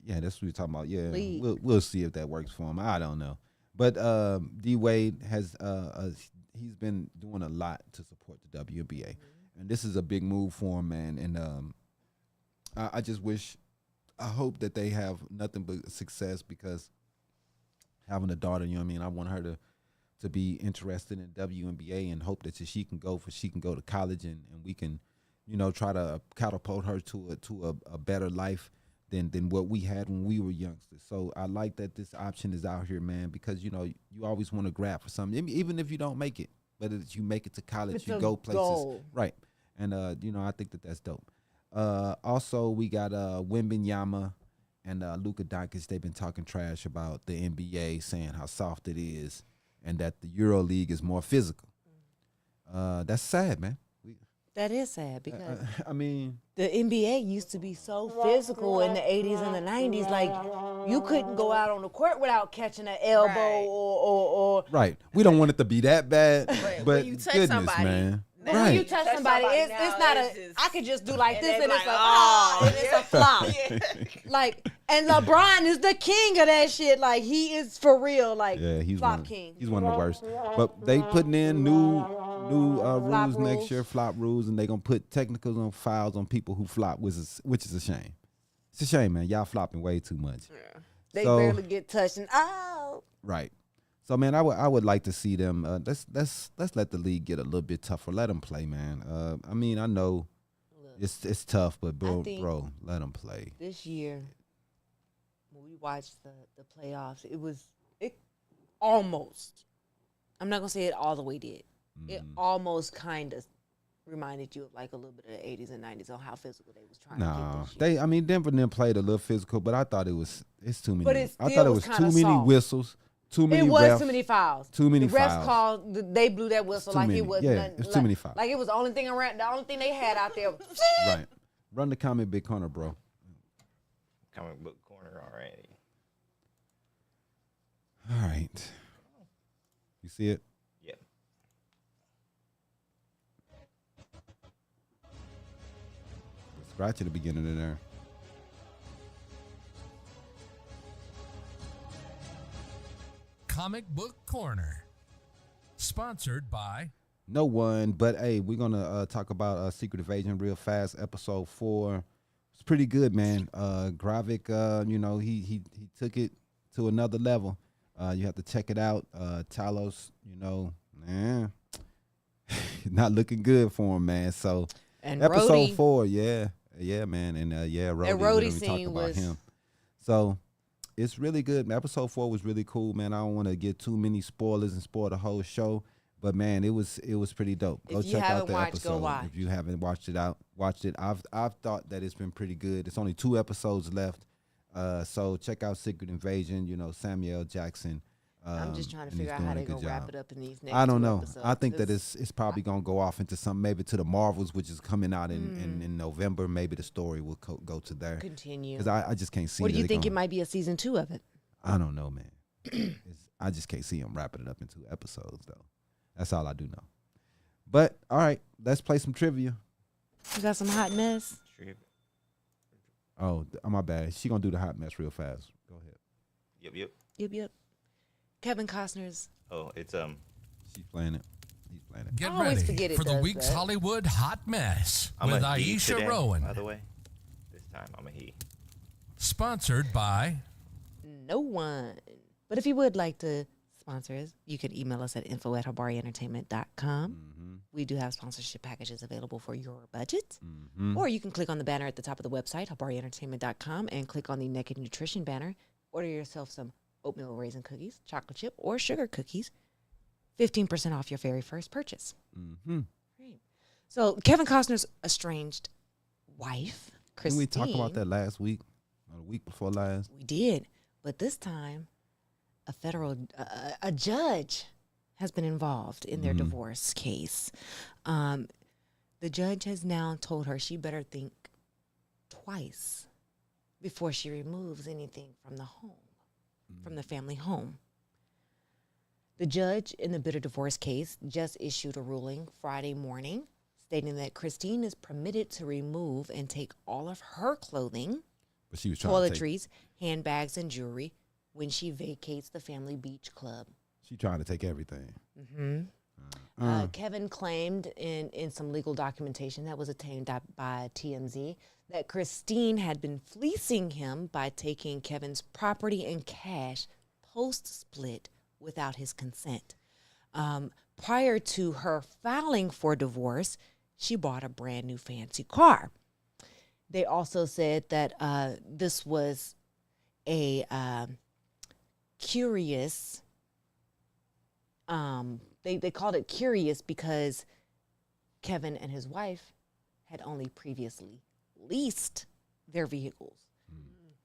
Yeah, that's what we're talking about. Yeah, League. we'll see if that works for him. I don't know. But D Wade has he's been doing a lot to support the WNBA, and this is a big move for him, man. And I just wish, I hope that they have nothing but success, because having a daughter, you know what I mean, I want her to be interested in WNBA and hope that she can go to college and we can, you know, try to catapult her to a better life than what we had when we were youngsters. So I like that this option is out here, man, because, you know, you always want to grab for something, even if you don't make it, but if you make it to college, It's you a go places. goal. Right. And, you know, I think that's dope. Also, we got Wembanyama and Luka Doncic. They've been talking trash about the NBA, saying how soft it is and that the Euro League is more physical. That's sad, man. That is sad because I mean, the NBA used to be so physical in the 80s and the 90s. Like, you couldn't go out on the court without catching an elbow Right. or right. We don't want it to be that bad, But but when you touch goodness, somebody, man. now when you Right. touch touch somebody, somebody it's now, not it's a. just- I could just do like and this, they and it's like, like, oh, and it's a flop. Like, and LeBron is the king of that shit. Like, he is for real. Like, Yeah, he's flop king. He's one of the worst. But they putting in new rules next rules. year, flop rules, and they gonna put technicals on fouls on people who flop, which is a shame. It's a shame, man. Y'all flopping way too much. They So- barely get touched, and Right. So, man, I would like to see them. Let's let the league get a little bit tougher. Let them play, man. I mean, I know it's tough, but bro, think- let them play. this year, when we watched the playoffs, it almost. I'm not gonna say it all the way did. It almost kind of reminded you of like a little bit of the 80s and 90s on how physical they was trying to No, get this year. Denver then played a little physical, but I thought it's too many. But it I still thought it was was kinda too many soft. whistles, too many It was refs. too many fouls. Too many the refs fouls. called. They blew that whistle too like many. it was. Yeah, nothing, it's too like, many fouls. Like it was the only thing around. The only thing they had out there. Right. Run the comic big corner, bro. Comic book corner already. All right. You see it? Yep. Scratch at the beginning of there. Comic Book Corner. Sponsored by No one, but hey, we're gonna talk about Secret Invasion real fast. Episode 4. It's pretty good, man. Gravik, you know, he took it to another level. You have to check it out. Talos, you know, man, not looking good for him, man. So And episode Rhodey, 4, yeah, man, and Rhodey, Rhodey we talked scene about was- him. So it's really good. Episode 4 was really cool, man. I don't want to get too many spoilers and spoil the whole show, but man, it was pretty dope. Go If you check out haven't the watched, episode go watch. if you haven't watched it. I've thought that it's been pretty good. It's only 2 episodes left, so check out Secret Invasion. You know, Samuel Jackson. I'm just trying to and he's figure out doing how a they're good gonna wrap job. it up in these next. I don't 2 know. episodes. I think that it's probably gonna go off into some, maybe to the Marvels, which is coming out in November. Maybe the story will go to there continue. because I just can't see. What do you that think? they're It might be a season 2 of it. I don't know, man. I just can't see them wrapping it up in 2 episodes, though. That's all I do know. But all right, let's play some trivia. You got some hot mess. Oh, my bad. She gonna do the hot mess real fast. Go ahead. Yep. Yep. Kevin Costner's Oh, it's She's playing it. He's Get I always ready forget it for the does week's that. Hollywood Hot Mess I'm with a he Iesha today, Rowan. by the way. This time I'm a he. Sponsored by No one. But if you would like to sponsor us, you can email us at info@habarientertainment.com. We do have sponsorship packages available for your budget. Or you can click on the banner at the top of the website, habarientertainment.com, and click on the Naked Nutrition banner. Order yourself some oatmeal raisin cookies, chocolate chip, or sugar cookies. 15% off your very first purchase. Great. So Kevin Costner's estranged wife, Didn't Christine. we talk about that last week or the week before last? We did, but this time, a federal a judge has been involved in their divorce case. The judge has now told her she better think twice before she removes anything from the home, from the family home. The judge in the bitter divorce case just issued a ruling Friday morning stating that Christine is permitted to remove and take all of her clothing, But she was trying to take, toiletries, handbags, and jewelry when she vacates the family beach club. she trying to take everything. Kevin claimed in some legal documentation that was obtained by TMZ that Christine had been fleecing him by taking Kevin's property and cash post-split without his consent. Prior to her filing for divorce, she bought a brand new fancy car. They also said that this was a curious, they called it curious because Kevin and his wife had only previously leased their vehicles.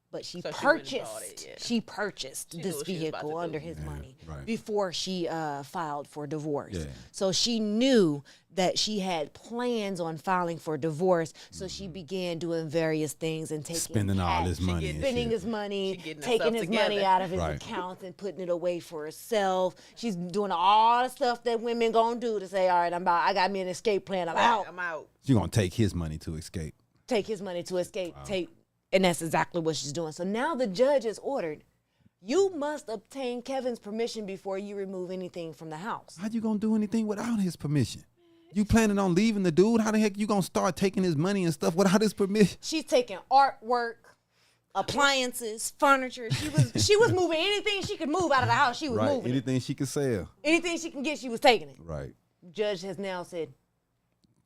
But she So she went and purchased bought it, yeah. she purchased She knew this what she was about to vehicle do. under his money right. before she filed for divorce. Yeah. So she knew that she had plans on filing for divorce. So she began doing various things and taking Spending all cash, his money and spending shit. his money, She getting taking herself his money together. out of his Right. accounts and putting it away for herself. She's doing all the stuff that women gonna do to say, all right, I got me an escape plan. I'm out. I'm out. She gonna take his money to escape. Take his money to escape. And that's exactly what she's doing. So now the judge has ordered, you must obtain Kevin's permission before you remove anything from the house. How you gonna do anything without his permission? You planning on leaving the dude? How the heck you gonna start taking his money and stuff without his permission? She's taking artwork, appliances, furniture. She was moving anything she could move out of the house. She was Right. moving it. Anything she could sell. Anything she can get, she was taking it. Right. Judge has now said,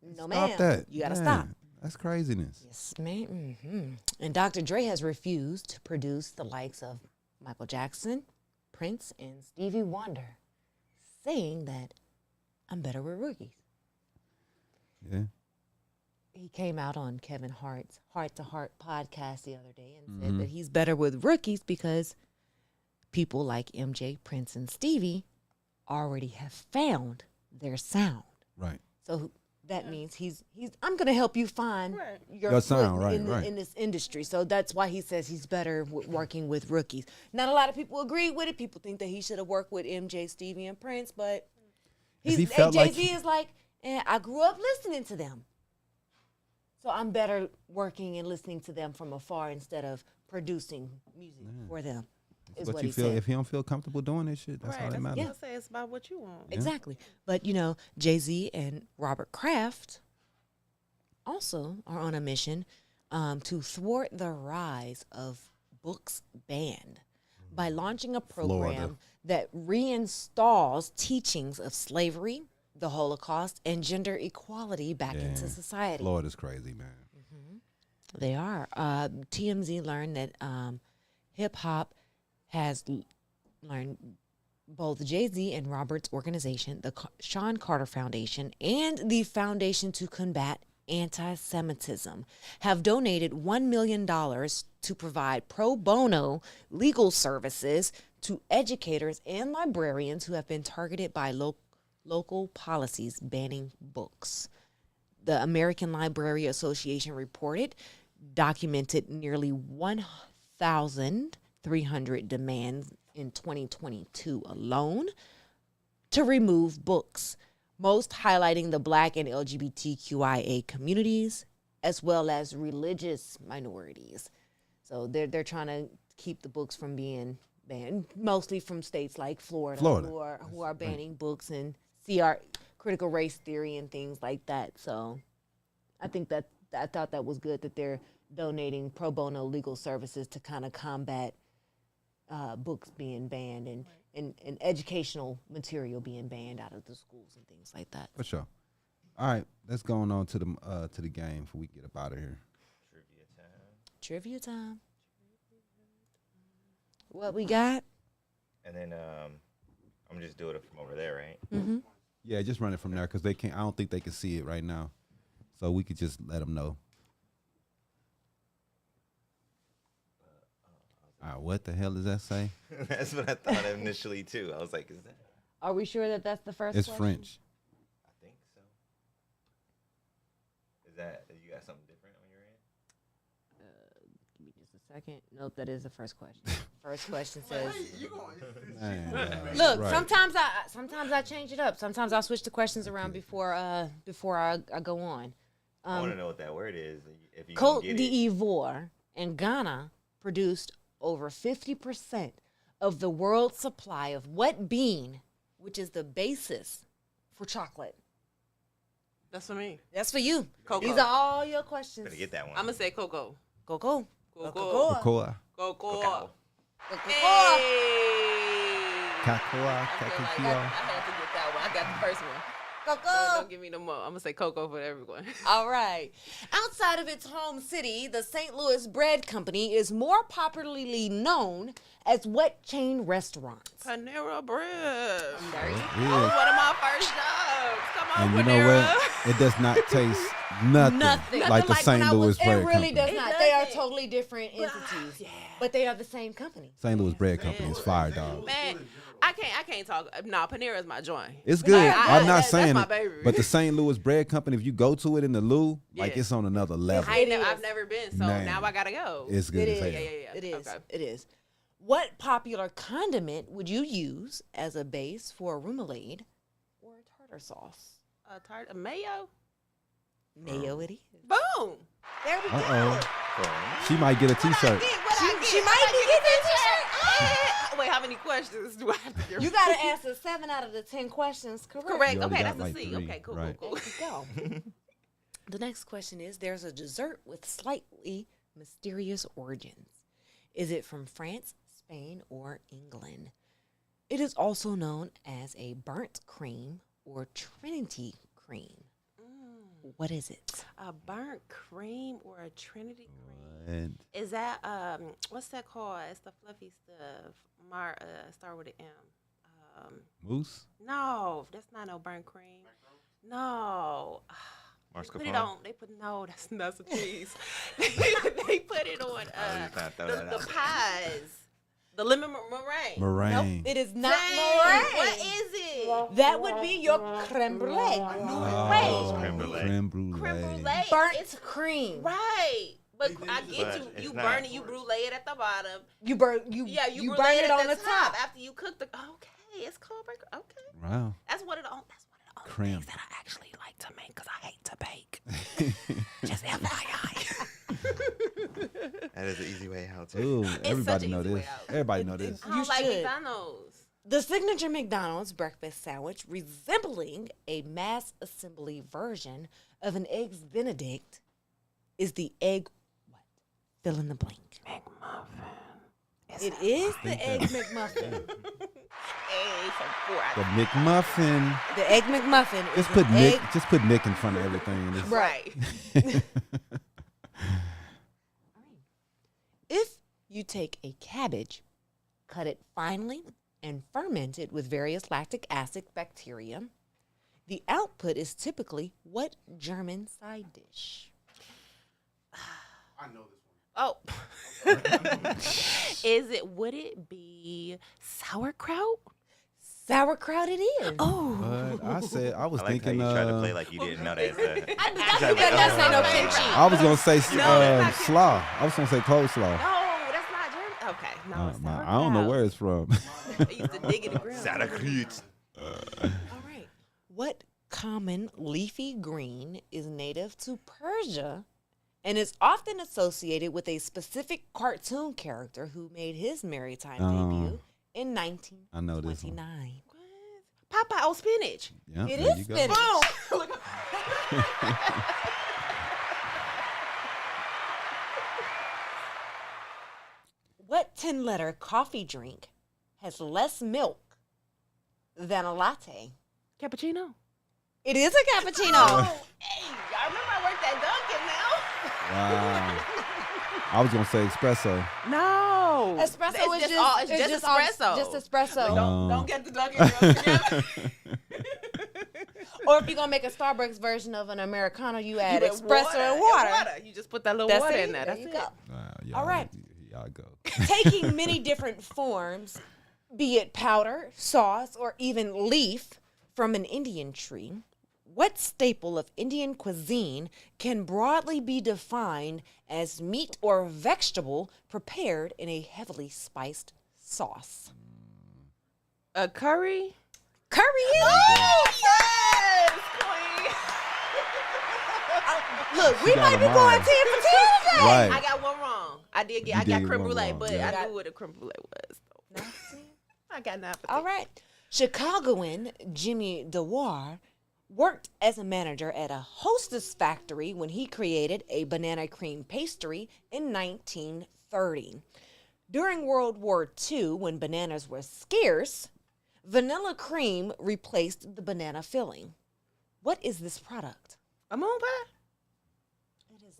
no, Stop ma'am, that. you gotta Man, stop. That's craziness. Yes, ma'am. And Dr. Dre has refused to produce the likes of Michael Jackson, Prince, and Stevie Wonder, saying that I'm better with rookies. Yeah. He came out on Kevin Hart's Heart to Heart podcast the other day and said that he's better with rookies because people like MJ, Prince, and Stevie already have found their sound. Right. So that means he's I'm gonna help you find your Your foot sound, right, in, right. in this industry. So that's why he says he's better working with rookies. Not a lot of people agree with it. People think that he should have worked with MJ, Stevie, and Prince, but He felt like Jay-Z is like, I grew up listening to them. So I'm better working and listening to them from afar instead of producing music for them. Is what what you he feel. said. If he don't feel comfortable doing this shit, that's all that That's matters. what I say. It's about what you want. Exactly. But, Jay-Z and Robert Kraft also are on a mission to thwart the rise of books banned by launching a program Florida. that reinstalls teachings of slavery, the Holocaust, and gender equality back into society. Florida's crazy, man. They are. TMZ learned that hip-hop has learned both Jay-Z and Robert's organization, the Sean Carter Foundation, and the Foundation to Combat Anti-Semitism, have donated $1 million to provide pro bono legal services to educators and librarians who have been targeted by local policies banning books. The American Library Association documented nearly 1,300 demands in 2022 alone to remove books, most highlighting the Black and LGBTQIA communities, as well as religious minorities. So they're trying to keep the books from being banned, mostly from states like Florida. Who are banning books and critical race theory and things like that. So I thought that was good that they're donating pro bono legal services to kind of combat books being banned and educational material being banned out of the schools and things like that. For sure. All right, let's go on to the game before we get up out of here. Trivia time. What we got? And then I'm just doing it from over there, right? Mm-hmm. Yeah, just run it from there because they can't. I don't think they can see it right now, so we could just let them know. What the hell does that say? That's what I thought initially too. I was like, is that? Are we sure that that's the first It's question? French. I think so. Is that you got something different on your end? Give me just a second. Nope, that is the first question. First question says. Man, Look, right. sometimes I change it up. Sometimes I switch the questions around before I go on. I want to know what that word is. If you Cote can get it. d'Ivoire and Ghana produced over 50% of the world's supply of what bean, which is the basis for chocolate? That's for me. That's for you. Cocoa. These are all your questions. Better get that one. I'm gonna say cocoa. Cocoa. Cocoa. Cocoa. Cocoa. Cocoa. Hey. Cocoa. I had to get that one. I got the first one. Cocoa. Don't give me no more. I'm gonna say cocoa for everyone. All right. Outside of its home city, the St. Louis Bread Company is more popularly known as what chain restaurants? Panera Bread. There you It That was is. one of my first jobs. Come on, And you Panera. know what? It does not taste nothing, Nothing. like the Nothing St. when I was- Louis Bread It really Company. does It not. They are doesn't. totally different entities, but they are the same company. St. Louis Bread Company is fire, dog. Man, I can't talk. Nah, Panera is my joint. It's good. I'm not that's saying my it, baby. but the St. Louis Bread Company, if you go to it in the Lou, like Yeah. it's on another level. I've never been, so Man. now I gotta go. It's good It as is. hell. Yeah. It is. Okay. It is. What popular condiment would you use as a base for a remoulade or a tartar sauce? A mayo. Mayo it is. Boom. There we go. Uh-oh. She might get a T-shirt. She might be getting that Wait, how many questions do I have to get? You got to answer 7 out of the 10 questions correct. Correct. You already Okay, got that's like a C. 3, Okay, cool, right. cool. There you go. The next question is, there's a dessert with slightly mysterious origins. Is it from France, Spain, or England? It is also known as a burnt cream or Trinity cream. What is it? A burnt cream or a Trinity cream? And Is that what's that called? It's the fluffy stuff. Start with an M. Mousse? No, that's not no burnt cream. No. They put it Mascarpone? on. They put that's a cheese. They put it on just trying to throw that the out. pies. The lemon meringue. Meringue. It is not Dang, meringue. what is it? That would be your creme brulee. Oh, Creme brulee. Creme brulee. Creme brulee. Burnt It's cream. right. But I get But you. it's You not. burn it. You brulee it at the bottom. You burn you You burn it at on the top. after you cook the. Okay, it's called burnt. Okay, Wow. that's one of the only Creme. things that I actually like to make because I hate to bake. Just FYI. That is the easy way out too. Ooh, such everybody an know easy this. way out. Everybody know this. I don't You like should. McDonald's. The signature McDonald's breakfast sandwich, resembling a mass assembly version of an Eggs Benedict, is the egg what? Fill in the blank. It is the Egg McMuffin. The McMuffin. The Egg McMuffin is Just put an Nick. egg. Just put Nick in front of everything. It's- Right. If you take a cabbage, cut it finely, and ferment it with various lactic acid bacteria, the output is typically what German side dish? I know this one. Oh. Would it be sauerkraut? Sauerkraut it is. Oh. But I was I like thinking. how you try to play like you didn't know that. That's ain't no kimchi. I was gonna say not slaw. I was gonna say coleslaw. No, that's not German. Okay. No, it's sauerkraut. I don't know where it's from. I used to dig in the ground. Sauerkraut. All right. What common leafy green is native to Persia and is often associated with a specific cartoon character who made his maritime debut in I know this one. 1929? Popeye old spinach. Yeah, It there is you go. spinach. Boom. What 10-letter coffee drink has less milk than a latte? Cappuccino. It is a cappuccino. Hey, I remember I worked at Dunkin' Wow. I was gonna say espresso. now. No. Espresso It's is just all- just, it's just espresso. Just espresso. Don't get the Dunkin' girls together. Or if you're gonna make a Starbucks version of an Americano, you add You put espresso and water. You just put that little That's water it. in there. There That's you it. go. Y'all, All right. Y'all go. Taking many different forms, be it powder, sauce, or even leaf from an Indian tree, what staple of Indian cuisine can broadly be defined as meat or vegetable prepared in a heavily spiced sauce? A curry. Curry is. Yes, queen. Look, we She got might a be going mind. 10 for 10 today. Right. I got one wrong. I did get. You I did got get creme one brulee, wrong, but yeah. I knew what a creme brulee was. Though. I got 9 for All right. Chicagoan Jimmy Dewar worked as a manager at a Hostess factory when he created a banana cream pastry in 1930. During World War II, when bananas were scarce, vanilla cream replaced the banana filling. What is this product? A moon pie.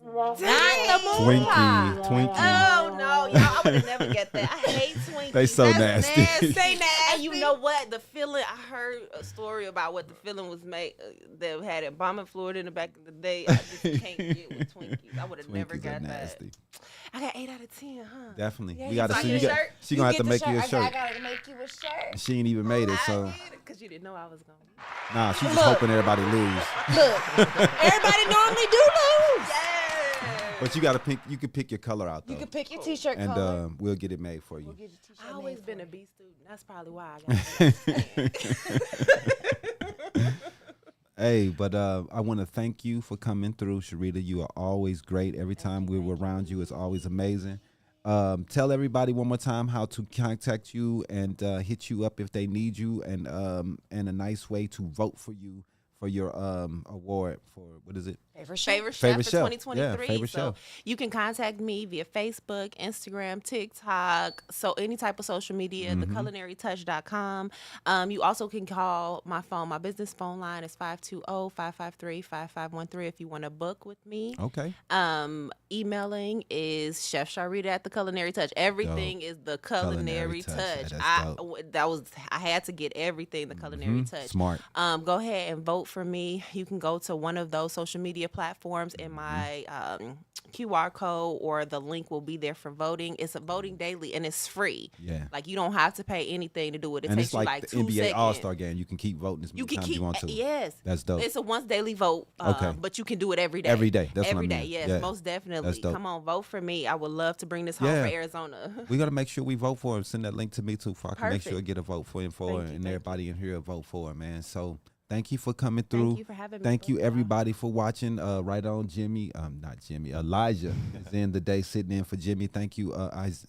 Not the moon pie. Twinkie. Oh no, y'all! I would have never get that. I hate Twinkies. They so That's nasty. They nasty. And you know what? The filling. I heard a story about what the filling was made. That had embalming fluid in the back of the day. I just can't get with Twinkies. I would have never Twinkies are got that. nasty. I got 8 out of 10, huh? Definitely. Yeah, we got to so I see. get You a got, shirt? she gonna have to make you a I shirt. gotta make you a shirt. She ain't even made it, so Because you didn't know I was gonna. nah. She just Look. hoping everybody lose. Look, everybody normally do lose. But you gotta pick. You can pick your color out though, You can pick your t-shirt and color. we'll get it made for you. We'll get your t-shirt I always made been for a you. B student. That's probably why I got. Hey, but I want to thank you for coming through, Charita. You are always great. Every time we're around you, it's always amazing. Tell everybody one more time how to contact you and hit you up if they need you, and a nice way to vote for you for your award for what is it? Favorite chef. Favorite Favorite chef chef. for 2023. Yeah, favorite so chef. you can contact me via Facebook, Instagram, TikTok, so any type of social media, thecularytouch.com. You also can call my phone. My business phone line is 520-553-5513 if you want to book with me. Okay. Emailing is Chef Charita at the Culinary Touch. Everything is the Culinary Culinary Touch. Touch. Yeah, that's I had to get everything the Culinary Touch. Smart. Go ahead and vote for me. You can go to one of those social media platforms, and my QR code or the link will be there for voting. It's a voting daily, and it's free. Yeah. Like you don't have to pay anything to do it. It And takes it's like you like the 2 NBA seconds. All-Star game. You can keep voting as You many can times keep you want to. yes. That's dope. It's a once daily vote. Okay. But you can do it every day. Every day. That's what I every day. mean. Yes, Yeah. most definitely. That's dope. Come on, vote for me. I would love to bring this home Yeah. for Arizona. We got to make sure we vote for him. Send that link to me too, so I can make sure I Perfect. get a vote for him Thank you, and thank everybody in here vote for him, man. So thank you for coming through. Thank you for having me. Thank you both of y'all. everybody for watching. Right on, Jimmy. Not Jimmy. Elijah is in the day sitting in for Jimmy. Thank you, Iesha.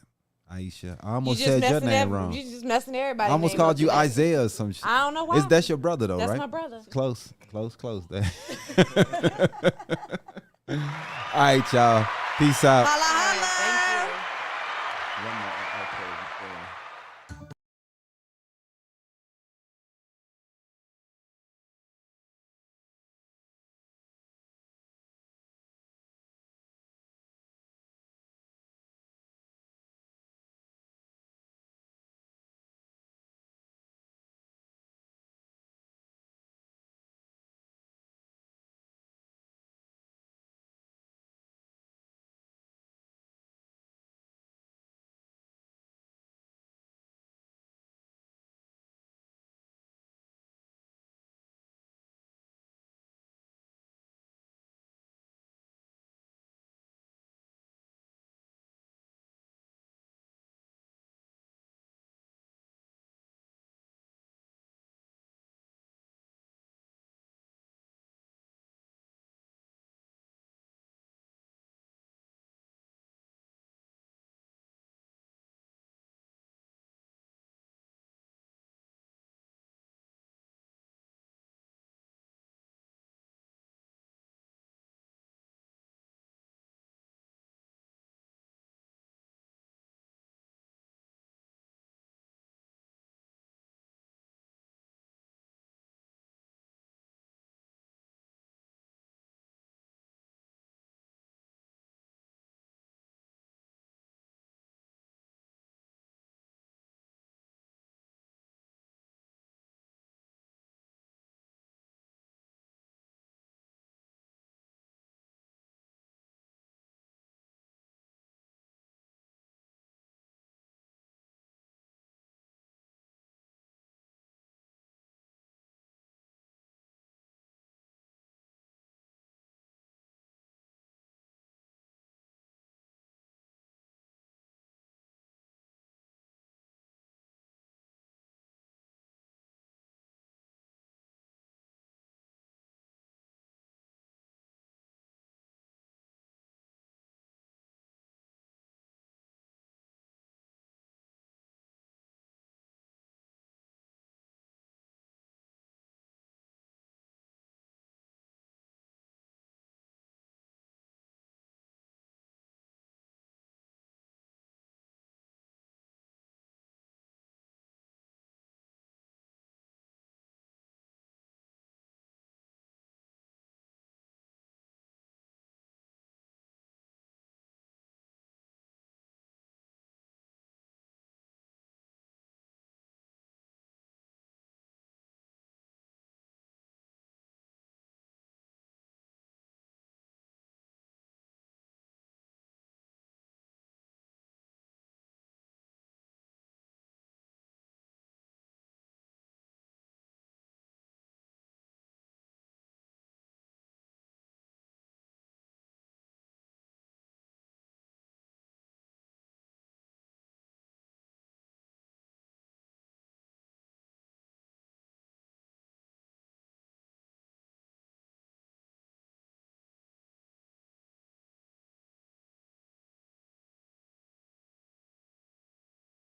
I almost said your name wrong. You just messing everybody. I almost called you Isaiah or some shit. I don't know why. Is that your brother though, That's right? my brother. Close. All right, y'all. Peace out. Holla,